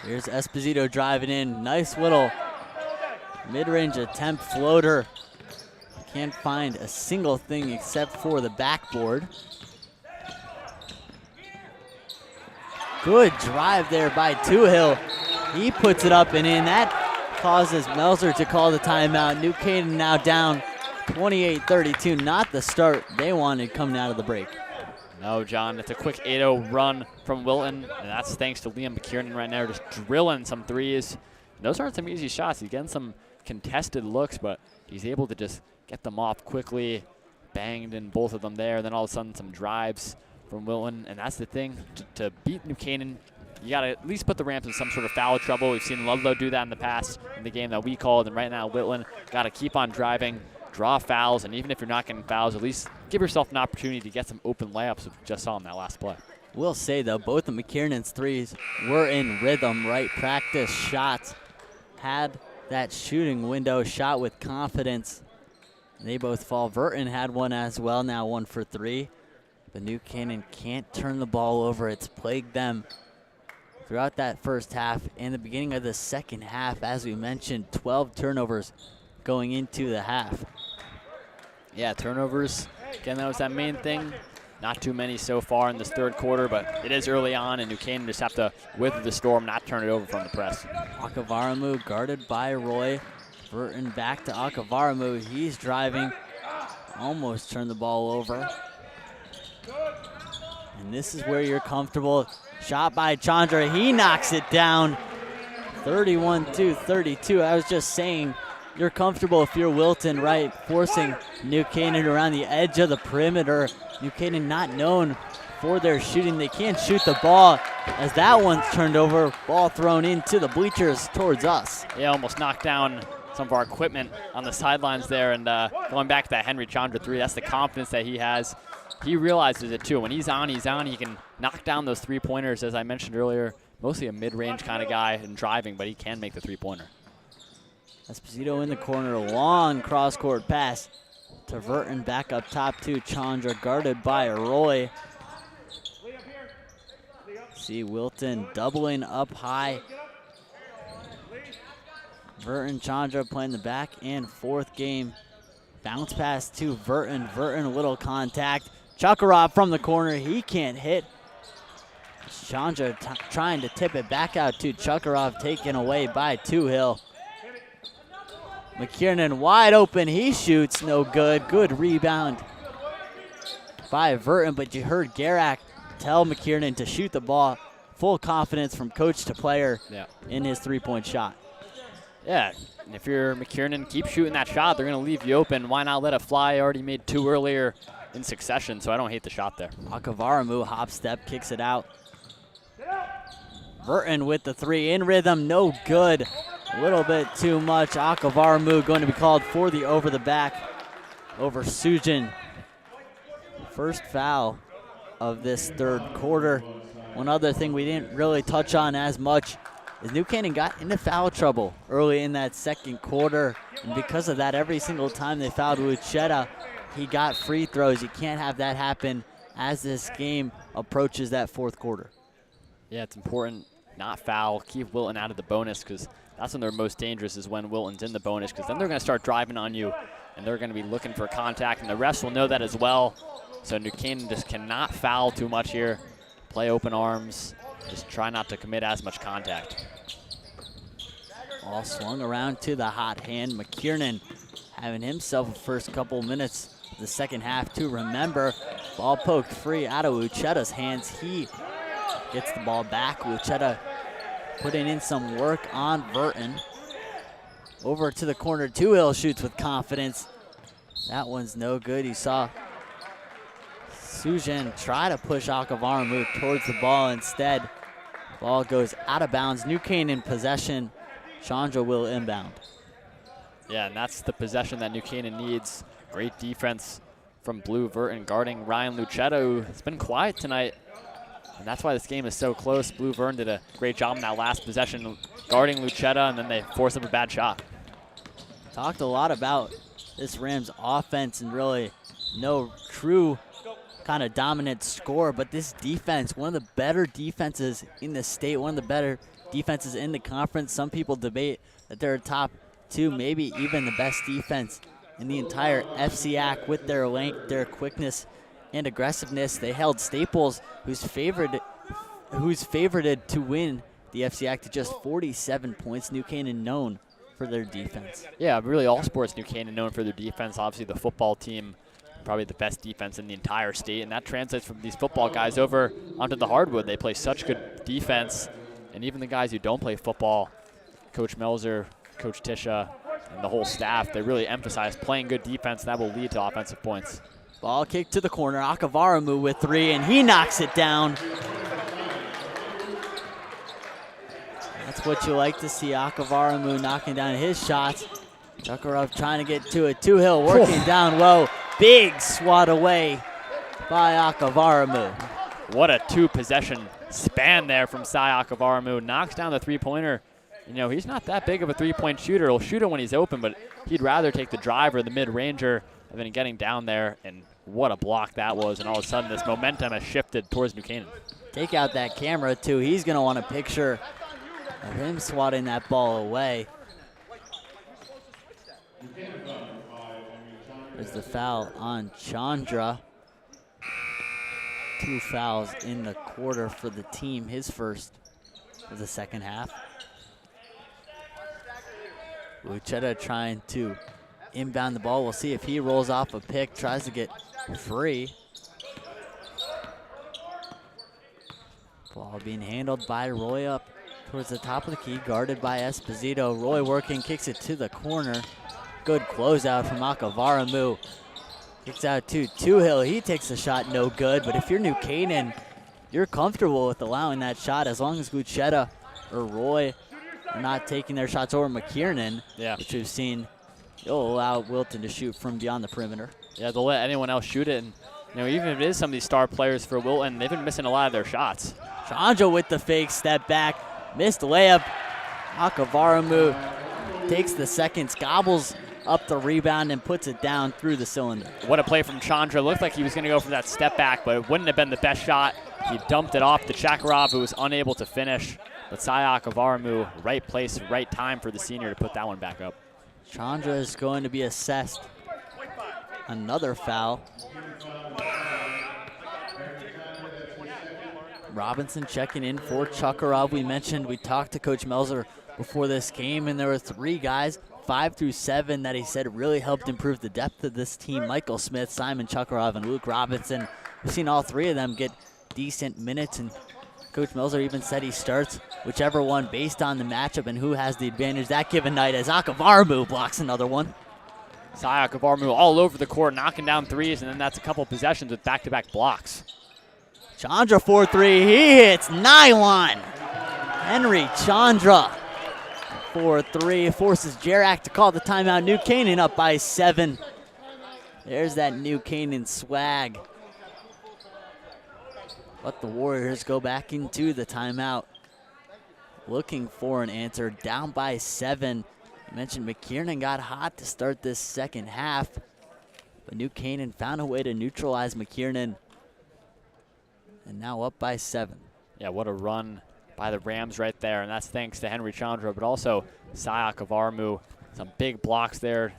Here's Esposito driving in. Nice little mid-range attempt floater. Can't find a single thing except for the backboard. Good drive there by Toohill. He puts it up and in. That causes Melzer to call the timeout. New Canaan now down 28-32. Not the start they wanted coming out of the break. No, John, it's a quick 8-0 run from Wilton, and that's thanks to Liam McKiernan right now, just drilling some threes. Those aren't some easy shots. He's getting some contested looks, but he's able to just get them off quickly, banged in both of them there. Then all of a sudden some drives from Wilton, and that's the thing. To beat New Canaan, you got to at least put the Rams in some sort of foul trouble. We've seen Ludlow do that in the past in the game that we called, and right now Wilton got to keep on driving, draw fouls, and even if you're not getting fouls, at least give yourself an opportunity to get some open layups, which we just saw in that last play. We'll say, though, both of McKiernan's threes were in rhythm, right? Practice shots. Had that shooting window, shot with confidence. They both fall. Wilton had one as well, now 1 for 3. But New Canaan can't turn the ball over. It's plagued them throughout that first half and the beginning of the second half. As we mentioned, 12 turnovers going into the half. Yeah, turnovers. Again, that was that main thing. Not too many so far in this third quarter, but it is early on, and New Canaan just have to weather the storm, not turn it over from the press. Akavaramu guarded by Roy. Burton back to Akavaramu. He's driving. Almost turned the ball over. And this is where you're comfortable. Shot by Chandra. He knocks it down. 31-32. I was just saying, you're comfortable if you're Wilton, right? Forcing New Canaan around the edge of the perimeter. New Canaan not known for their shooting. They can't shoot the ball as that one's turned over. Ball thrown into the bleachers towards us. Yeah, almost knocked down some of our equipment on the sidelines there. And going back to that Henry Chandra three, that's the confidence that he has. He realizes it too. When he's on, he's on. He can knock down those three-pointers, as I mentioned earlier. Mostly a mid-range kind of guy and driving, but he can make the three-pointer. Esposito in the corner, long cross-court pass to Burton, back up top to Chandra, guarded by Roy. See Wilton doubling up high. Burton, Chandra playing the back and forth game. Bounce pass to Burton. Burton, a little contact. Chakarov from the corner, he can't hit. Chandra trying to tip it back out to Chakarov, taken away by Hill. McKiernan wide open, he shoots, no good. Good rebound by Burton, but you heard Garak tell McKiernan to shoot the ball. Full confidence from coach to player in his three-point shot. Yeah, and if you're McKiernan, keep shooting that shot. They're going to leave you open. Why not let it fly? Already made two earlier in succession, so I don't hate the shot there. Akavaramu hop step, kicks it out. Burton with the three in rhythm, no good. A little bit too much. Akavaramu going to be called for the over the back over Sujin. First foul of this third quarter. One other thing we didn't really touch on as much is New Canaan got into foul trouble early in that second quarter. And because of that, every single time they fouled Luchetta, he got free throws. You can't have that happen as this game approaches that fourth quarter. Yeah, it's important not foul. Keep Wilton out of the bonus, because that's when they're most dangerous, is when Wilton's in the bonus, because then they're going to start driving on you and they're going to be looking for contact, and the refs will know that as well. So New Canaan just cannot foul too much here. Play open arms. Just try not to commit as much contact. All swung around to the hot hand. McKiernan having himself a first couple minutes of the second half to remember. Ball poked free out of Luchetta's hands. He gets the ball back. Luchetta putting in some work on Burton. Over to the corner. Hill shoots with confidence. That one's no good. You saw Sujin try to push Akavaramu towards the ball instead. Ball goes out of bounds. New Canaan possession. Chandra will inbound. Yeah, and that's the possession that New Canaan needs. Great defense from Blue Burton guarding Ryan Luchetta, who has been quiet tonight. And that's why this game is so close. Blue Burton did a great job in that last possession guarding Luchetta, and then they forced up a bad shot. Talked a lot about this Rams offense and really no true kind of dominant score, but this defense, one of the better defenses in the state, one of the better defenses in the conference. Some people debate that they're top two, maybe even the best defense in the entire FCAC with their length, their quickness, and aggressiveness. They held Staples, who's favorited to win the FCAC, to just 47 points. New Canaan known for their defense. Yeah, really all sports New Canaan known for their defense. Obviously the football team, probably the best defense in the entire state, and that translates from these football guys over onto the hardwood. They play such good defense, and even the guys who don't play football, Coach Melzer, Coach Tisha, and the whole staff, they really emphasize playing good defense. That will lead to offensive points. Ball kicked to the corner. Akavaramu with three, and he knocks it down. That's what you like to see, Akavaramu knocking down his shots. Chakarov trying to get to it. Hill working down low. Big swat away by Akavaramu. What a two-possession span there from Sai Akavaramu. Knocks down the three-pointer. You know, he's not that big of a three-point shooter. He'll shoot it when he's open, but he'd rather take the drive or the mid-ranger than getting down there. And what a block that was. And all of a sudden, this momentum has shifted towards New Canaan. Take out that camera, too. He's going to want a picture of him swatting that ball away. There's the foul on Chandra. 2 fouls in the quarter for the team, his first of the second half. Lucetta trying to inbound the ball. We'll see if he rolls off a pick, tries to get free. Ball being handled by Roy up towards the top of the key, guarded by Esposito. Roy working, kicks it to the corner. Good closeout from Akavaramu. Kicks out to Toohill. He takes the shot, no good. But if you're New Canaan, you're comfortable with allowing that shot as long as Lucetta or Roy are not taking their shots, or McKiernan, which we've seen. You'll allow Wilton to shoot from beyond the perimeter. Yeah, they'll let anyone else shoot it. And even if it is some of these star players for Wilton, they've been missing a lot of their shots. Chandra with the fake step back, missed layup. Akavaramu takes the seconds, gobbles up the rebound and puts it down through the cylinder. What a play from Chandra. Looked like he was going to go for that step back, but it wouldn't have been the best shot. He dumped it off to Chakarov, who was unable to finish. But Sai Akavaramu, right place, right time for the senior to put that one back up. Chandra is going to be assessed another foul. Robinson checking in for Chakarov. We talked to Coach Melzer before this game, and there were 3 guys, 5 through 7, that he said really helped improve the depth of this team. Michael Smith, Simon Chakarov, and Luke Robinson. We've seen all 3 of them get decent minutes, and Coach Melzer even said he starts whichever one based on the matchup and who has the advantage that given night, as Akavaramu blocks another one. Sai Akavaramu all over the court, knocking down threes, and then that's a couple possessions with back-to-back blocks. Chandra 4-3, he hits nylon. Henry Chandra 4-3, forces Jarak to call the timeout. New Canaan up by 7. There's that New Canaan swag. Let the Warriors go back into the timeout, looking for an answer, down by 7. I mentioned McKiernan got hot to start this second half, but New Canaan found a way to neutralize McKiernan, and now up by 7. Yeah, what a run by the Rams right there, and that's thanks to Henry Chandra, but also Sai Akavaramu. Some big blocks there.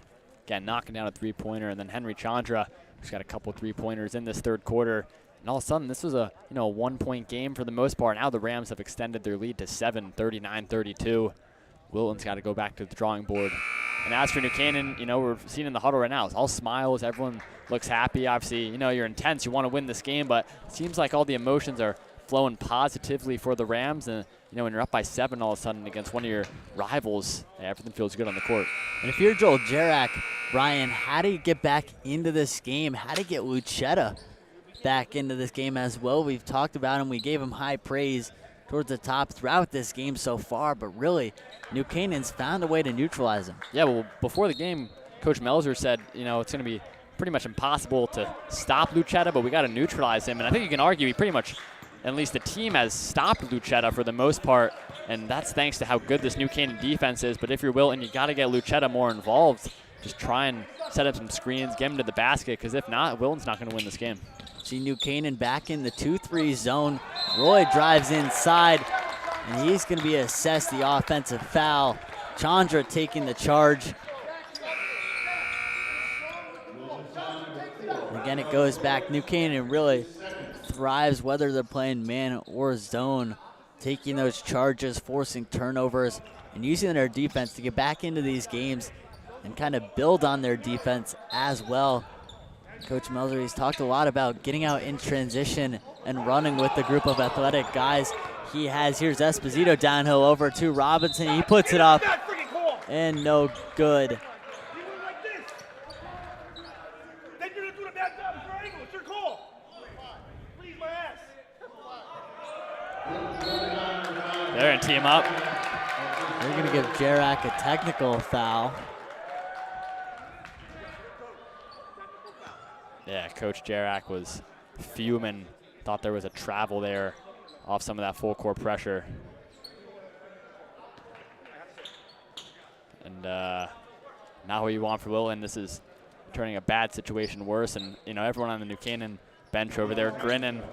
Again, knocking down a three-pointer, and then Henry Chandra, who's got a couple three-pointers in this third quarter. And all of a sudden, this was a 1-point game for the most part. Now the Rams have extended their lead to 7, 39-32. Wilton's got to go back to the drawing board. And as for New Canaan, we're seeing in the huddle right now, it's all smiles. Everyone looks happy. Obviously, you're intense. You want to win this game, but it seems like all the emotions are flowing positively for the Rams. And, when you're up by 7 all of a sudden against one of your rivals, everything feels good on the court. And if you're Joel Jarak, Brian, how do you get back into this game? How to get Lucetta back into this game as well? We've talked about him. We gave him high praise towards the top throughout this game so far, but really, New Canaan's found a way to neutralize him. Yeah, well, before the game, Coach Melzer said, it's going to be pretty much impossible to stop Lucetta, but we got to neutralize him. And I think you can argue he pretty much, at least the team has stopped Lucetta for the most part, and that's thanks to how good this New Canaan defense is. But if you're Wilton, you got to get Lucetta more involved. Just try and set up some screens, get him to the basket, because if not, Wilton's not going to win this game. See New Canaan back in the 2-3 zone. Roy drives inside, and he's going to be assessed the offensive foul. Chandra taking the charge. Again, it goes back. New Canaan really thrives whether they're playing man or zone, taking those charges, forcing turnovers, and using their defense to get back into these games and kind of build on their defense as well. Coach Melzer, he's talked a lot about getting out in transition and running with the group of athletic guys he has. Here's Esposito downhill over to Robinson. He puts it up and no good. They're going to team up. They're going to give Jarak a technical foul. Yeah, Coach Jarak was fuming. Thought there was a travel there off some of that full court pressure. And not what you want for Wilton. This is turning a bad situation worse. And, everyone on the New Canaan bench over there grinning.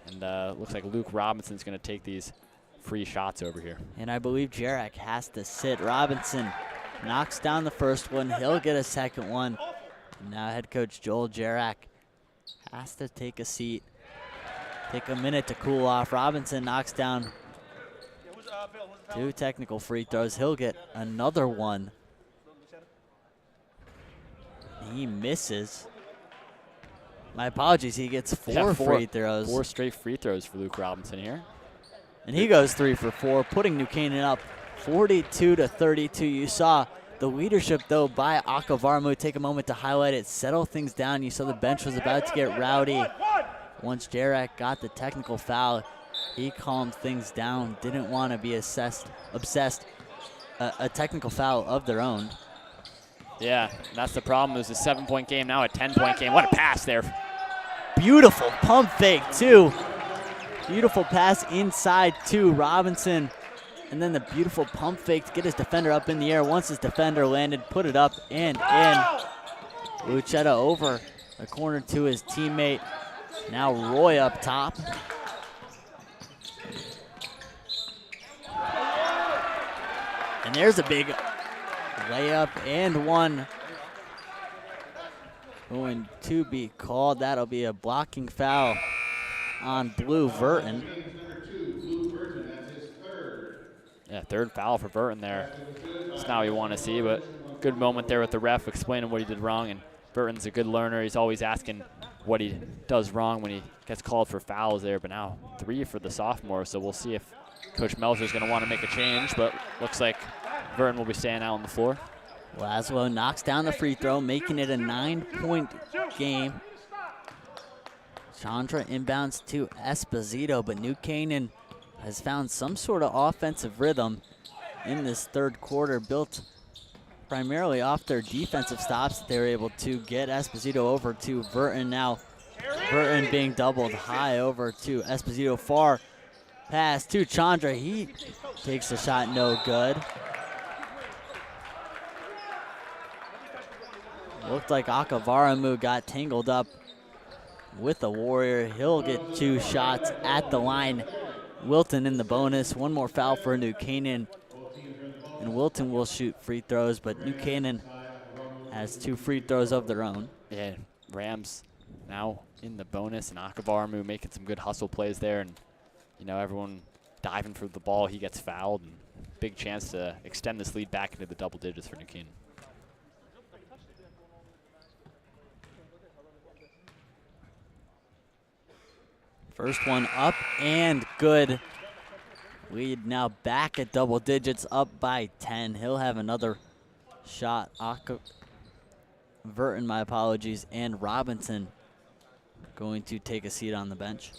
And looks like Luke Robinson's going to take these free shots over here. And I believe Jarak has to sit. Robinson knocks down the first one. He'll get a second one. And now head coach Joel Jarak has to take a seat. take a minute to cool off. Robinson knocks down 2 technical free throws. He'll get another one. He misses. My apologies, he gets 4 free throws. 4 straight free throws for Luke Robinson here. And he goes 3 for 4, putting New Canaan up 42-32. You saw the leadership, though, by Akavarmu. Take a moment to highlight it, settle things down. You saw the bench was about to get rowdy. Once Jarak got the technical foul, he calmed things down, didn't want to be obsessed. A technical foul of their own. Yeah, that's the problem. It was a 7-point game, now a 10-point game. What a pass there. Beautiful pump fake, too. Beautiful pass inside to Robinson. And then the beautiful pump fake to get his defender up in the air. Once his defender landed, put it up and in. Lucetta over the corner to his teammate. Now Roy up top. And there's a big layup and one going to be called. That'll be a blocking foul on Blue Wilton. Yeah, 3rd foul for Wilton there. It's not what you want to see, but good moment there with the ref explaining what he did wrong. And Wilton's a good learner. He's always asking what he does wrong when he gets called for fouls there. But now 3 for the sophomore, so we'll see if Coach Melzer's going to want to make a change. But looks like Wilton will be staying out on the floor. Laszlo knocks down the free throw, making it a 9-point game. Chandra inbounds to Esposito, but New Canaan has found some sort of offensive rhythm in this 3rd quarter, built primarily off their defensive stops. They were able to get Esposito over to Wilton. Now Wilton being doubled high over to Esposito. Far pass to Chandra. He takes the shot, no good. Looked like Akavaramu got tangled up with the Warrior. He'll get 2 shots at the line. Wilton in the bonus. One more foul for New Canaan. And Wilton will shoot free throws, but New Canaan has 2 free throws of their own. Yeah, Rams now in the bonus, and Akavaramu making some good hustle plays there. And, you know, everyone diving for the ball. He gets fouled, and big chance to extend this lead back into the double digits for New Canaan. First one up and good. Lead now back at double digits, up by 10. He'll have another shot. Wilton, my apologies, and Robinson going to take a seat on the bench.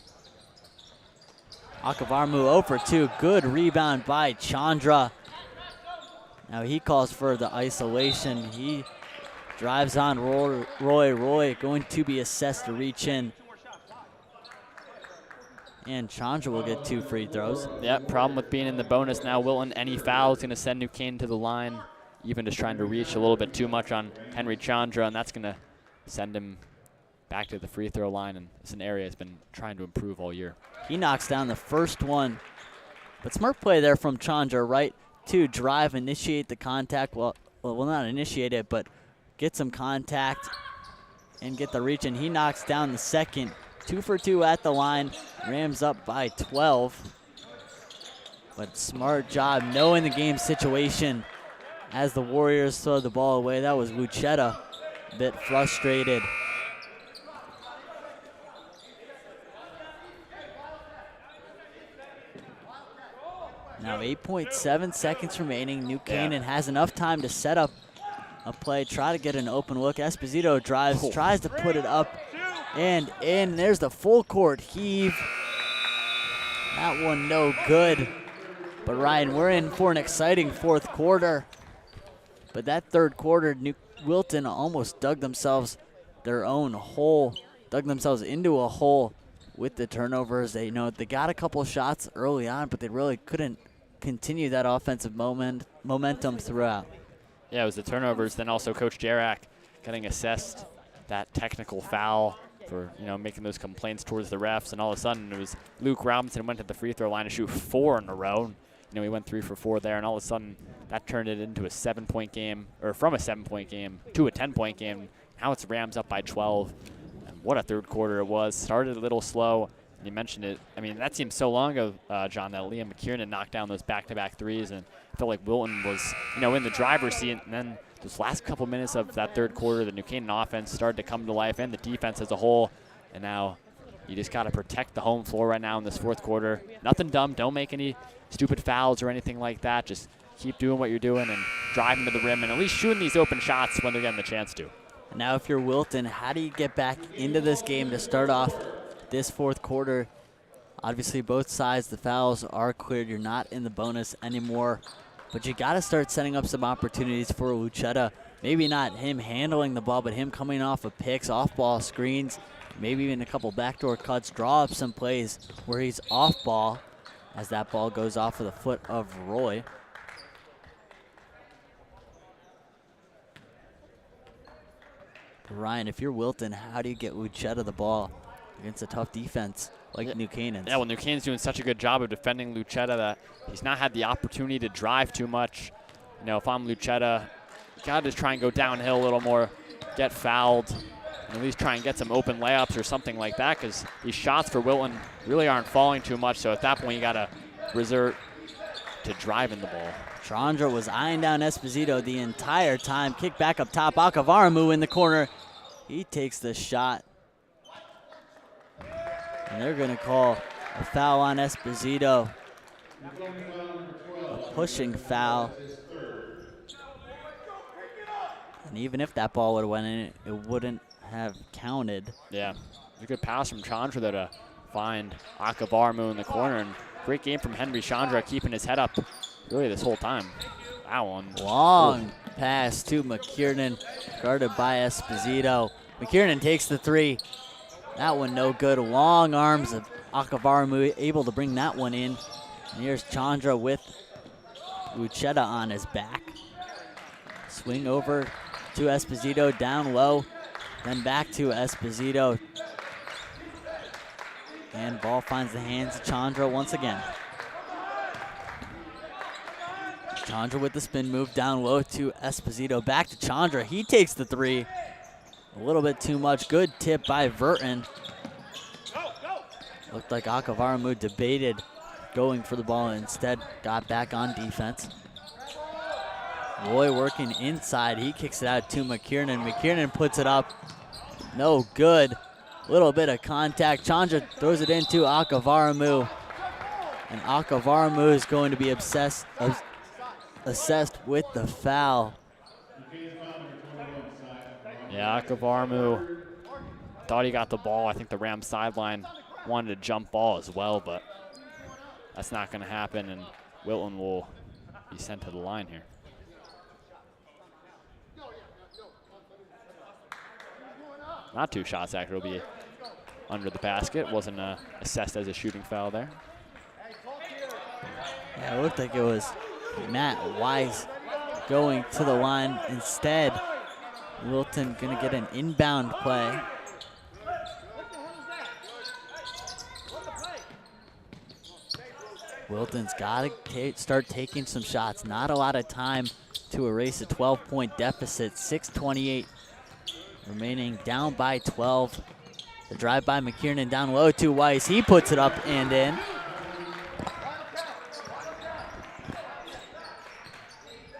Akavarmu over 2. Good rebound by Chandra. Now he calls for the isolation. He drives on Roy. Roy going to be assessed to reach in. And Chandra will get 2 free throws. Yep, problem with being in the bonus now. Wilton, any foul is going to send New Canaan to the line. Even just trying to reach a little bit too much on Henry Chandra, and that's going to send him back to the free throw line. And it's an area he's been trying to improve all year. He knocks down the first one. But smart play there from Chandra, right? To drive, initiate the contact. Well, not initiate it, but get some contact and get the reach. And he knocks down the second. 2 for 2 at the line. Rams up by 12. But smart job knowing the game situation as the Warriors throw the ball away. That was Lucetta, a bit frustrated. Now 8.7 seconds remaining. New Canaan has enough time to set up a play, try to get an open look. Esposito drives, tries to put it up and in. There's the full court heave. That one no good. But Ryan, we're in for an exciting 4th quarter. But that 3rd quarter, Wilton almost dug themselves their own hole, dug themselves into a hole with the turnovers. They they got a couple shots early on, but they really couldn't continue that offensive momentum throughout. Yeah, it was the turnovers. Then also Coach Jarak getting assessed that technical foul for making those complaints towards the refs, and all of a sudden it was Luke Robinson went to the free throw line to shoot 4 in a row. He went 3 for 4 there, and all of a sudden that turned it into a 7-point game, or from a 7-point game to a 10-point game. Now it's Rams up by 12. And what a 3rd quarter it was. Started a little slow, You mentioned it. I mean, that seems so long ago, John, that Liam McKiernan knocked down those back-to-back threes, and I felt like Wilton was, in the driver's seat. And then those last couple minutes of that third quarter, the New Canaan offense started to come to life, and the defense as a whole. And now you just got to protect the home floor right now in this fourth quarter. Nothing dumb. Don't make any stupid fouls or anything like that. Just keep doing what you're doing and driving to the rim and at least shooting these open shots when they're getting the chance to. Now, if you're Wilton, how do you get back into this game to start off this fourth quarter? Obviously, both sides, the fouls are cleared. You're not in the bonus anymore. But you got to start setting up some opportunities for Lucetta. Maybe not him handling the ball, but him coming off of picks, off-ball screens, maybe even a couple backdoor cuts, draw up some plays where he's off ball as that ball goes off of the foot of Roy. Ryan, if you're Wilton, how do you get Lucetta the ball against a tough defense like New Canaan's? Yeah, well, New Canaan's doing such a good job of defending Lucetta that he's not had the opportunity to drive too much. If I'm Lucetta, you got to just try and go downhill a little more, get fouled, and at least try and get some open layups or something like that, because these shots for Wilton really aren't falling too much. So at that point, you got to resort to driving the ball. Chandra was eyeing down Esposito the entire time. Kick back up top. Akavaramu in the corner. He takes the shot. And they're going to call a foul on Esposito. A pushing foul. And even if that ball would have went in, it wouldn't have counted. Yeah, it's a good pass from Chandra there to find Akavaramu in the corner. And great game from Henry Chandra, keeping his head up really this whole time. That one. Long pass to McKiernan, guarded by Esposito. McKiernan takes the three. That one no good. Long arms of Akavaramu, able to bring that one in. And here's Chandra with Lucetta on his back. Swing over to Esposito, down low. Then back to Esposito. And ball finds the hands of Chandra once again. Chandra with the spin move, down low to Esposito. Back to Chandra. He takes the three. A little bit too much. Good tip by Wilton. Looked like Akavaramu debated going for the ball and instead got back on defense. Roy working inside. He kicks it out to McKiernan. McKiernan puts it up. No good. Little bit of contact. Chandra throws it into Akavaramu. And Akavaramu is going to be assessed with the foul. Yeah, Akavaramu thought he got the ball. I think the Rams sideline wanted to jump ball as well, but that's not going to happen, and Wilton will be sent to the line here. Not two shots, actually. It'll be under the basket. Wasn't assessed as a shooting foul there. Yeah, it looked like it was Matt Wise going to the line. Instead, Wilton gonna get an inbound play. Wilton's got to start taking some shots. Not a lot of time to erase a 12-point deficit. 6:28 remaining, down by 12. The drive by McKiernan down low to Weiss. He puts it up and in.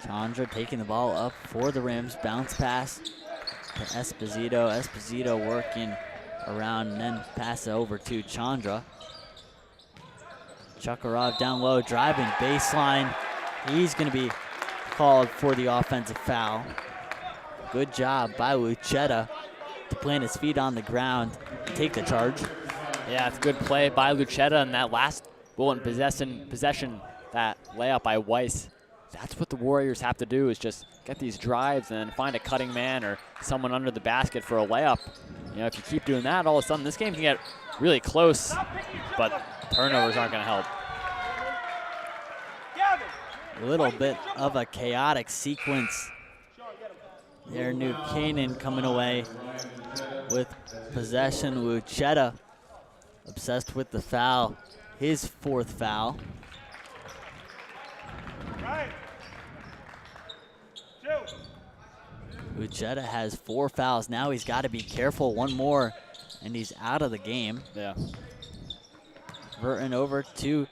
Chandra taking the ball up for the rims. Bounce pass to Esposito. Esposito working around and then pass it over to Chandra. Chakarov down low, driving baseline. He's going to be called for the offensive foul. Good job by Lucetta to plant his feet on the ground, take the charge. Yeah, it's a good play by Lucetta, and that last Wilton possession, that layup by Weiss. That's what the Warriors have to do, is just get these drives and find a cutting man or someone under the basket for a layup. If you keep doing that, all of a sudden this game can get really close, but turnovers aren't going to help. A little bit of a chaotic sequence there. New Canaan coming away with possession. Lucetta obsessed with the foul, his fourth foul. Lucetta has 4 fouls. Now he's got to be careful. One more, and he's out of the game. Yeah. Wilton over to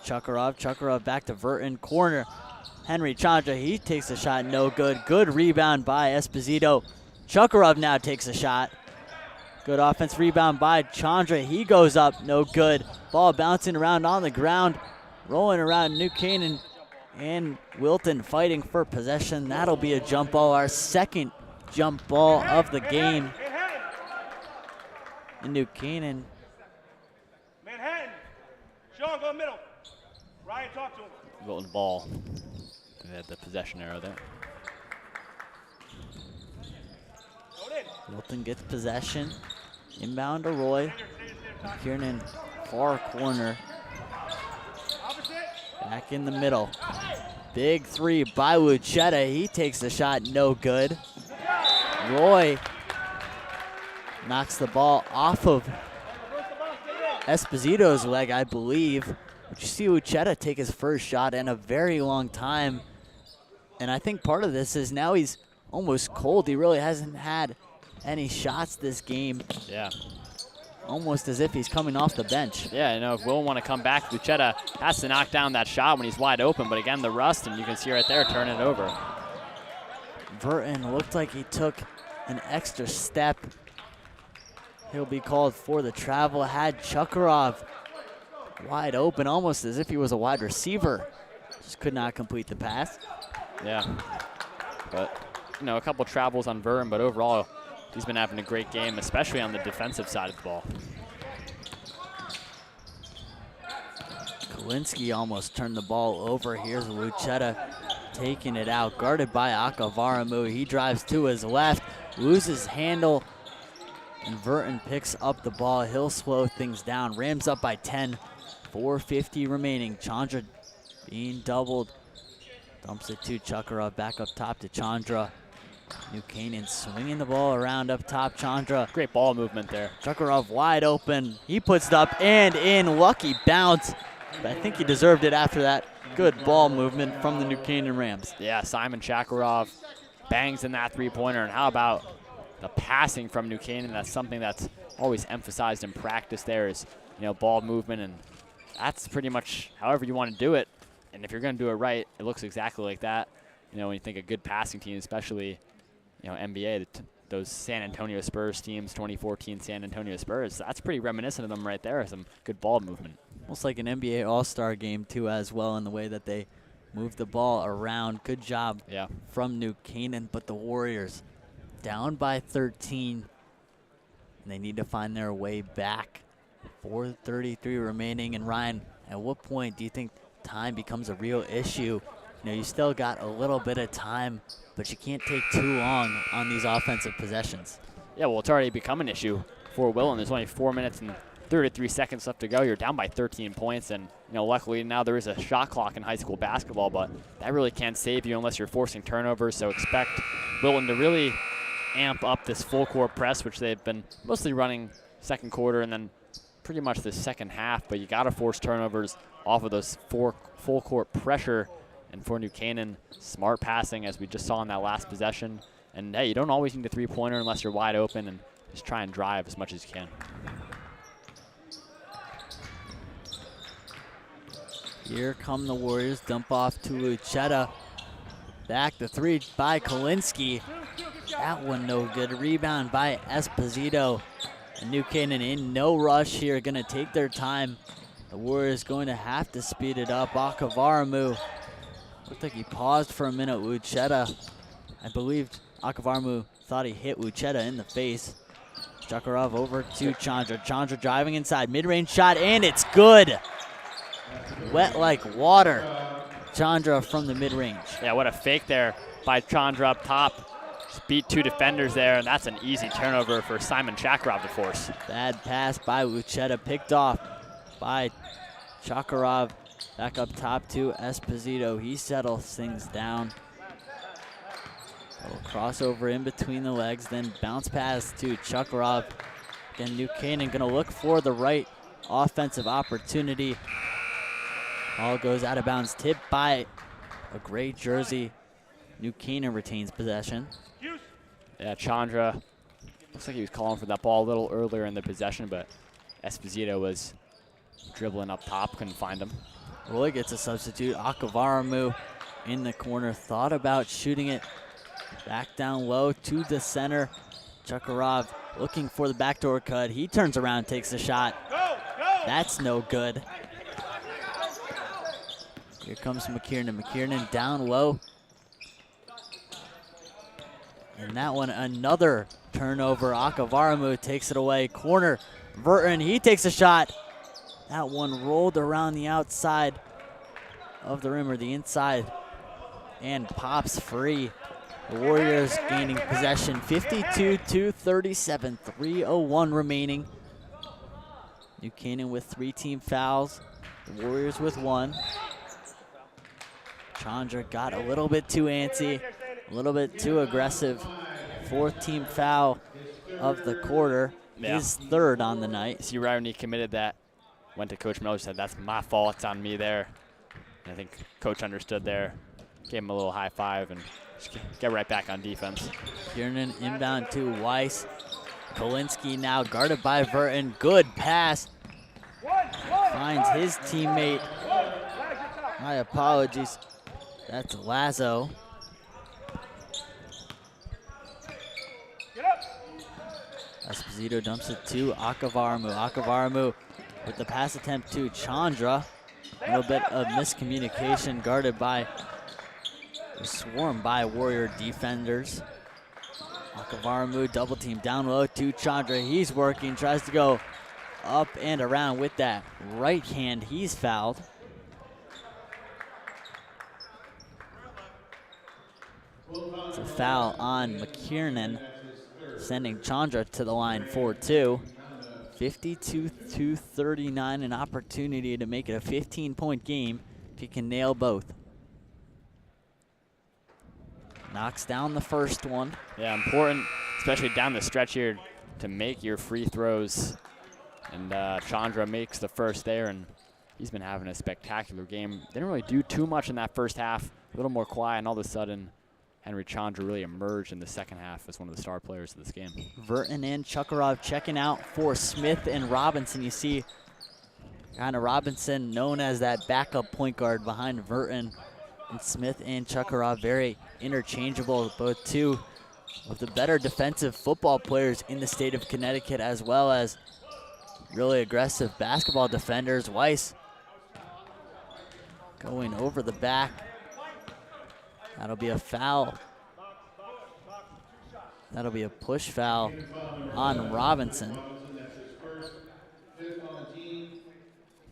Chukarov. Chukarov back to Wilton. Corner. Henry Chandra, he takes a shot, no good. Good rebound by Esposito. Chukarov now takes a shot. Good offense rebound by Chandra. He goes up, no good. Ball bouncing around on the ground, rolling around New Canaan, and Wilton fighting for possession. That'll be a jump ball, our second jump ball of the game. And New Canaan. Manhattan. Sean, go middle. Ryan, talk to him. Wilton ball. They had the possession arrow there. Wilton gets possession. Inbound to Roy. Kiernan, far corner. Back in the middle. Big three by Wuchetta. He takes the shot, no good. Roy knocks the ball off of Esposito's leg, I believe. But you see Wuchetta take his first shot in a very long time. And I think part of this is now he's almost cold. He really hasn't had any shots this game. Yeah. Almost as if he's coming off the bench. Yeah, you know, if Will want to come back, Wuchetta has to knock down that shot when he's wide open. But again, the rust, and you can see right there, turn it over. Wilton looked like he took an extra step. He'll be called for the travel. Had Chukarov wide open, almost as if he was a wide receiver. Just could not complete the pass. Yeah. But, you know, a couple travels on Wilton, but overall, he's been having a great game, especially on the defensive side of the ball. Kalinsky almost turned the ball over. Here's Wuchetta taking it out, guarded by Akavaramu. He drives to his left, loses handle, and Wilton picks up the ball. He'll slow things down. Rams up by 10, 4:50 remaining. Chandra being doubled. Dumps it to Chukarov, back up top to Chandra. New Canaan swinging the ball around up top. Chandra. Great ball movement there. Chukarov wide open. He puts it up and in. Lucky bounce. But I think he deserved it after that good ball movement from the New Canaan Rams. Yeah, Simon Chakarov bangs in that three-pointer. And how about the passing from New Canaan? That's something that's always emphasized in practice there is, you know, ball movement. And that's pretty much however you want to do it. And if you're going to do it right, it looks exactly like that. You know, when you think a good passing team, especially, you know, NBA, those San Antonio Spurs teams, 2014 San Antonio Spurs, that's pretty reminiscent of them right there. Some good ball movement. Almost like an NBA All-Star game, too, as well, in the way that they move the ball around. Good job from New Canaan, but the Warriors down by 13. And they need to find their way back. 4:33 remaining. And Ryan, at what point do you think time becomes a real issue? You know, you still got a little bit of time, but you can't take too long on these offensive possessions. Yeah, well, it's already become an issue for Wilton. There's only 4 minutes and 33 seconds left to go. You're down by 13 points, and, you know, luckily now there is a shot clock in high school basketball, but that really can't save you unless you're forcing turnovers. So expect Wilton to really amp up this full court press, which they've been mostly running second quarter and then pretty much the second half, but you got to force turnovers off of those full court pressure. And for New Canaan, smart passing, as we just saw in that last possession. And, hey, you don't always need a three-pointer unless you're wide open, and just try and drive as much as you can. Here come the Warriors. Dump off to Wuchetta. Back to three by Kalinsky. That one no good. Rebound by Esposito. And New Canaan in no rush here. Going to take their time. The Warriors going to have to speed it up. Akavaramu. Looked like he paused for a minute. Wuchetta, I believe Akavaramu thought he hit Wuchetta in the face. Chukarov over to Chandra. Chandra driving inside. Mid-range shot, and it's good. Wet like water. Chandra from the mid-range. Yeah, what a fake there by Chandra up top. Just beat two defenders there, and that's an easy turnover for Simon Chakarov to force. Bad pass by Wuchetta, picked off by Chakarov. Back up top to Esposito. He settles things down. A little crossover in between the legs, then bounce pass to Chukarov. Again, New Canaan gonna look for the right offensive opportunity. Ball goes out of bounds, tipped by a gray jersey. New Canaan retains possession. Yeah, Chandra, looks like he was calling for that ball a little earlier in the possession, but Esposito was Dribbling up top, couldn't find him. Roy gets a substitute. Akavaramu in the corner, thought about shooting it back down low to the center. Chukharov looking for the backdoor cut. He turns around, takes the shot. That's no good. Here comes McKiernan. McKiernan down low. And that one, another turnover. Akavaramu takes it away. Corner, Wilton, he takes a shot. That one rolled around the outside of the rim, or the inside, and pops free. The Warriors gaining possession, 52-37, 3:01 remaining. New Canaan with 3 team fouls, the Warriors with 1. Chandra got a little bit too antsy, a little bit too aggressive. 4th team foul of the quarter, his 3rd on the night. See right when he committed that, went to Coach Miller, said, "That's my fault, it's on me there." And I think Coach understood there, gave him a little high five, and just get right back on defense. Kiernan inbound to Weiss. Kolinsky now guarded by Wilton. Good pass. Finds his teammate. My apologies. That's Lazo. Esposito dumps it to Akavaramu. Akavaramu with the pass attempt to Chandra. A little bit of miscommunication, guarded by, swarmed by Warrior defenders. Akavaramu double team down low to Chandra. He's working, tries to go up and around with that right hand. He's fouled. It's a foul on McKiernan, sending Chandra to the line for 2. 52-39, an opportunity to make it a 15-point game if he can nail both. Knocks down the first one. Yeah, important, especially down the stretch here, to make your free throws. And Chandra makes the first there, and he's been having a spectacular game. Didn't really do too much in that first half, a little more quiet, and all of a sudden, Henry Chandra really emerged in the second half as one of the star players of this game. Wilton and Chukharov checking out for Smith and Robinson. You see kind of Robinson known as that backup point guard behind Wilton. And Smith and Chukharov very interchangeable, both 2 of the better defensive football players in the state of Connecticut, as well as really aggressive basketball defenders. Weiss going over the back. That'll be a foul. That'll be a push foul on Robinson.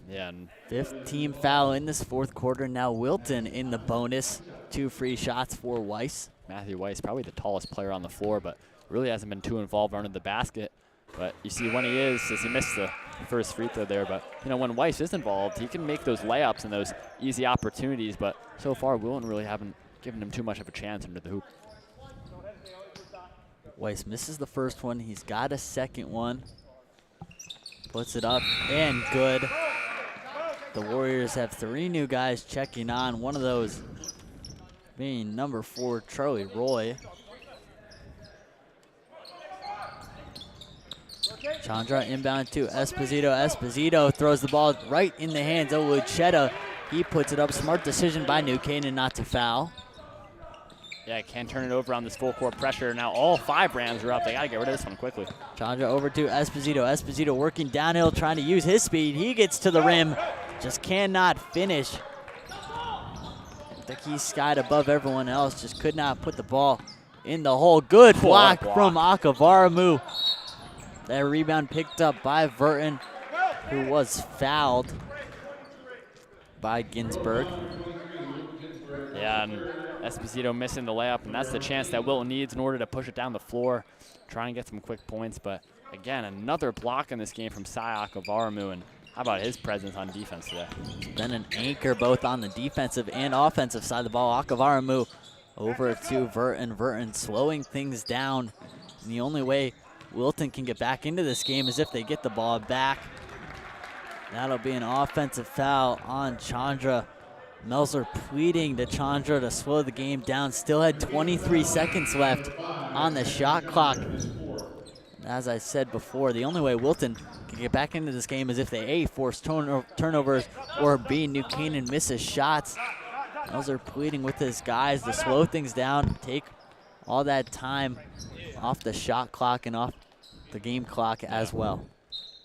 Yeah. And 5th team foul in this 4th quarter. Now Wilton in the bonus. 2 free shots for Weiss. Matthew Weiss, probably the tallest player on the floor, but really hasn't been too involved under the basket. But you see when he is, as he missed the first free throw there, but you know, when Weiss is involved, he can make those layups and those easy opportunities, but so far Wilton really haven't given him too much of a chance under the hoop. Weiss misses the first one. He's got a second one. Puts it up and good. The Warriors have 3 new guys checking on. One of those being number 4, Charlie Roy. Chandra inbound to Esposito. Esposito throws the ball right in the hands of Lucetta. He puts it up. Smart decision by New Canaan not to foul. Yeah, can't turn it over on this full court pressure. Now all 5 Rams are up. They got to get rid of this one quickly. Chandra over to Esposito. Esposito working downhill, trying to use his speed. He gets to the rim, just cannot finish. I think he skied above everyone else, just could not put the ball in the hole. Good block from Akavaramu. That rebound picked up by Wilton, who was fouled by Ginsburg. Yeah, and Esposito missing the layup, and that's the chance that Wilton needs in order to push it down the floor, try and get some quick points. But again, another block in this game from Sai Akavaramu, and how about his presence on defense today? He's been an anchor both on the defensive and offensive side of the ball. Akavaramu over to Wilton. Wilton slowing things down. And the only way Wilton can get back into this game is if they get the ball back. That'll be an offensive foul on Chandra. Melzer pleading to Chandra to slow the game down. Still had 23 seconds left on the shot clock. As I said before, the only way Wilton can get back into this game is if they A, force turnovers, or B, New Canaan misses shots. Those are pleading with his guys to slow things down, take all that time off the shot clock and off the game clock as well.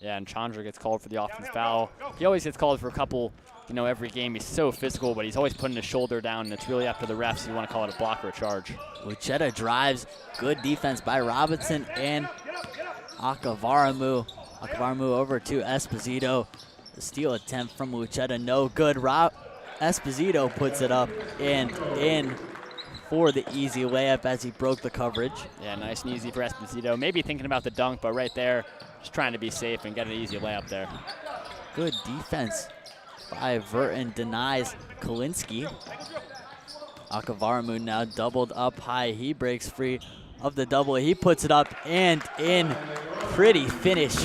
Yeah, and Chandra gets called for the offensive foul. He always gets called for a couple, you know, every game. He's so physical, but he's always putting his shoulder down, and it's really up to the refs if you want to call it a block or a charge. Luchetta drives, good defense by Robinson and Akavaramu. Akavaramu over to Esposito. The steal attempt from Luchetta, no good. Esposito puts it up and in for the easy layup as he broke the coverage. Yeah, nice and easy for Esposito. Maybe thinking about the dunk, but right there, just trying to be safe and get an easy layup there. Good defense by Wilton, denies Kalinsky. Akavaramu now doubled up high. He breaks free of the double. He puts it up and in. Pretty finish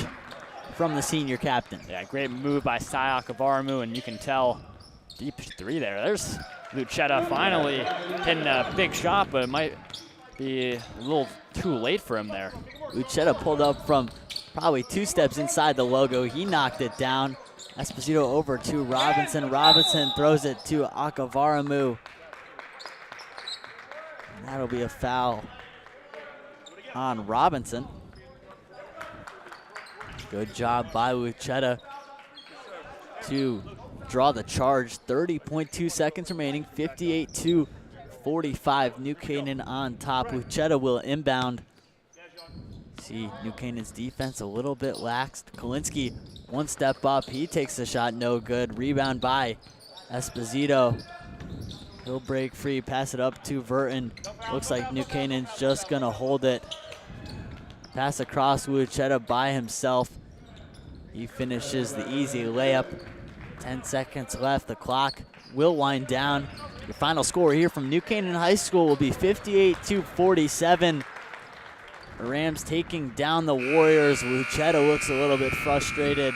from the senior captain. Yeah, great move by Sai Akavaramu, and you can tell deep three there. There's Luchetta finally hitting a big shot, but it might be a little too late for him there. Luchetta pulled up from probably 2 steps inside the logo. He knocked it down. Esposito over to Robinson. Robinson throws it to Akavaramu. And that'll be a foul on Robinson. Good job by Luchetta to draw the charge. 30.2 seconds remaining, 58-45. New Canaan on top. Luchetta will inbound. See New Canaan's defense a little bit laxed. Kalinsky 1 step up. He takes the shot, no good. Rebound by Esposito. He'll break free, pass it up to Wilton. Looks like New Canaan's just gonna hold it. Pass across Luchetta by himself. He finishes the easy layup. 10 seconds left. The clock will wind down. Your final score here from New Canaan High School will be 58-47. The Rams taking down the Warriors. Luchetta looks a little bit frustrated.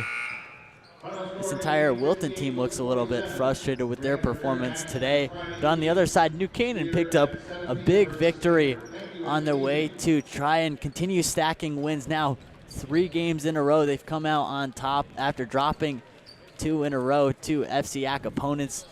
This entire Wilton team looks a little bit frustrated with their performance today. But on the other side, New Canaan picked up a big victory on their way to try and continue stacking wins. Now 3 games in a row they've come out on top after dropping 2 in a row to FCAC opponents.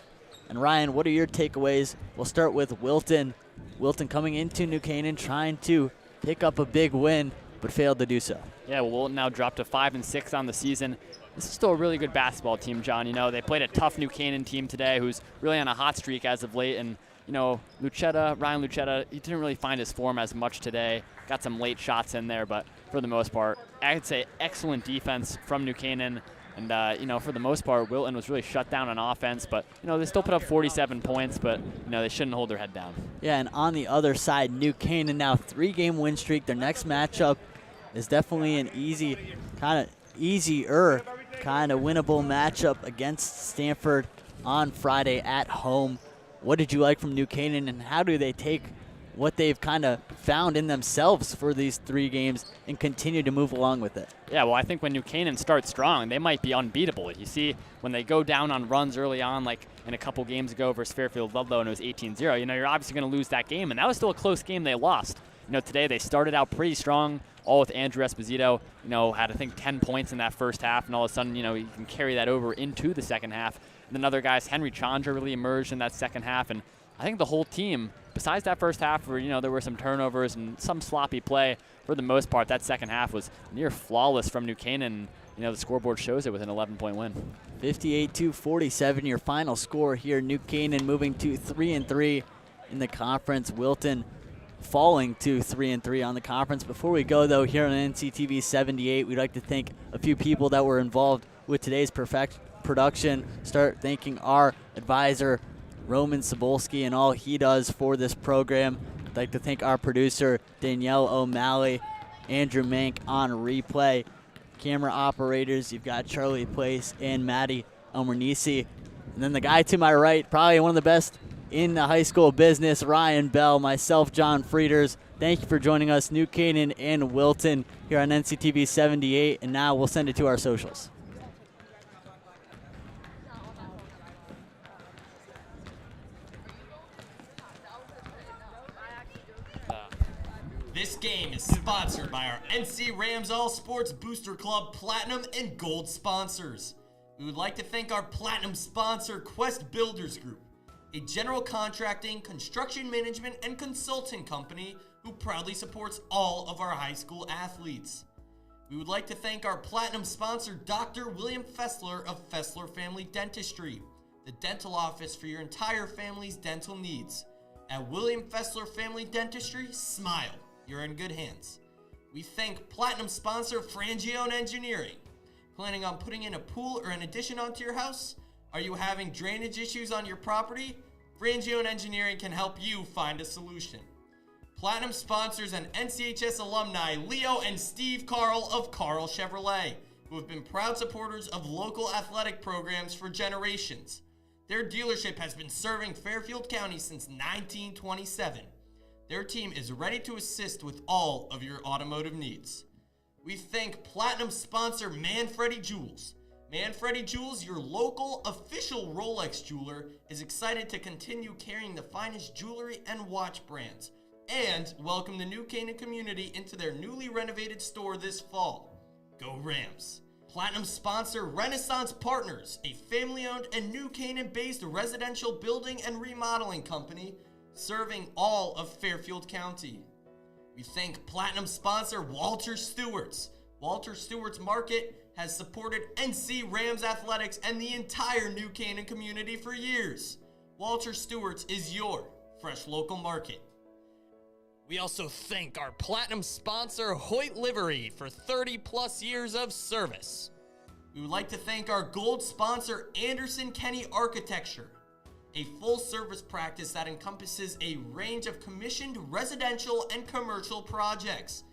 And Ryan, what are your takeaways? We'll start with Wilton. Wilton coming into New Canaan trying to pick up a big win, but failed to do so. Yeah, well, Wilton now dropped to 5-6 on the season. This is still a really good basketball team, John. You know, they played a tough New Canaan team today who's really on a hot streak as of late. And, you know, Ryan Luchetta, he didn't really find his form as much today. Got some late shots in there, but for the most part, I'd say excellent defense from New Canaan. And, you know, for the most part, Wilton was really shut down on offense. But, you know, they still put up 47 points, but, you know, they shouldn't hold their head down. Yeah, and on the other side, New Canaan now 3-game win streak. Their next matchup is definitely an easier kind of winnable matchup against Stanford on Friday at home. What did you like from New Canaan, and how do they take what they've kind of found in themselves for these 3 games and continue to move along with it? Yeah, well, I think when New Canaan starts strong, they might be unbeatable. You see, when they go down on runs early on, like in a couple games ago versus Fairfield Ludlow, and it was 18-0, you know, you're obviously going to lose that game, and that was still a close game they lost. You know, today they started out pretty strong, all with Andrew Esposito, you know, had, I think, 10 points in that first half, and all of a sudden, you know, you can carry that over into the second half. And then other guys, Henry Chandra really emerged in that second half, and I think the whole team, besides that first half where, you know, there were some turnovers and some sloppy play, for the most part, that second half was near flawless from New Canaan. You know, the scoreboard shows it with an 11-point win. 58-47, your final score here. New Canaan moving to 3-3 in the conference. Wilton falling to 3-3 on the conference. Before we go, though, here on NCTV 78, we'd like to thank a few people that were involved with today's production. Start thanking our advisor, Roman Cebulski, and all he does for this program. I'd like to thank our producer, Danielle O'Malley, Andrew Mank on replay. Camera operators, you've got Charlie Place and Maddie Elmernisi. And then the guy to my right, probably one of the best in the high school business, Ryan Bell, myself, John Frieders. Thank you for joining us, New Canaan and Wilton, here on NCTV 78. And now we'll send it to our socials. This game is sponsored by our NC Rams All Sports Booster Club Platinum and Gold sponsors. We would like to thank our Platinum sponsor, Quest Builders Group, a general contracting, construction management, and consulting company who proudly supports all of our high school athletes. We would like to thank our Platinum sponsor, Dr. William Fessler of Fessler Family Dentistry, the dental office for your entire family's dental needs. At William Fessler Family Dentistry, smile. You're in good hands. We thank Platinum sponsor Frangione Engineering. Planning on putting in a pool or an addition onto your house? Are you having drainage issues on your property? Frangione Engineering can help you find a solution. Platinum sponsors and NCHS alumni Leo and Steve Carl of Carl Chevrolet, who have been proud supporters of local athletic programs for generations. Their dealership has been serving Fairfield County since 1927. Their team is ready to assist with all of your automotive needs. We thank Platinum sponsor Manfredi Jewels. Manfredi Jewels, your local official Rolex jeweler, is excited to continue carrying the finest jewelry and watch brands and welcome the New Canaan community into their newly renovated store this fall. Go Rams! Platinum sponsor Renaissance Partners, a family-owned and New Canaan-based residential building and remodeling company serving all of Fairfield County. We thank Platinum sponsor Walter Stewart's. Walter Stewart's Market has supported NC Rams athletics and the entire New Canaan community for years. Walter Stewart's is your fresh local market. We also thank our Platinum sponsor Hoyt Livery for 30 plus years of service. We would like to thank our Gold sponsor Anderson Kenny Architecture, a full-service practice that encompasses a range of commissioned residential and commercial projects.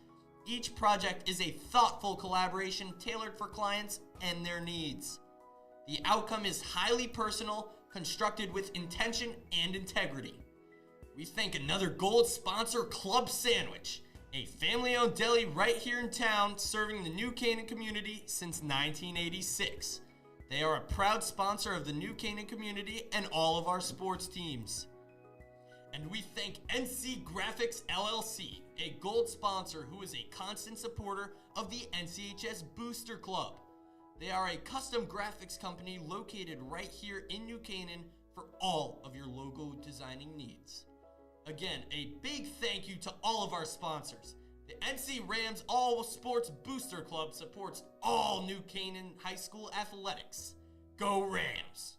Each project is a thoughtful collaboration tailored for clients and their needs. The outcome is highly personal, constructed with intention and integrity. We thank another Gold sponsor, Club Sandwich, a family-owned deli right here in town serving the New Canaan community since 1986. They are a proud sponsor of the New Canaan community and all of our sports teams. And we thank NC Graphics LLC, a Gold sponsor who is a constant supporter of the NCHS Booster Club. They are a custom graphics company located right here in New Canaan for all of your logo designing needs. Again, a big thank you to all of our sponsors. The NC Rams All Sports Booster Club supports all New Canaan High School athletics. Go Rams!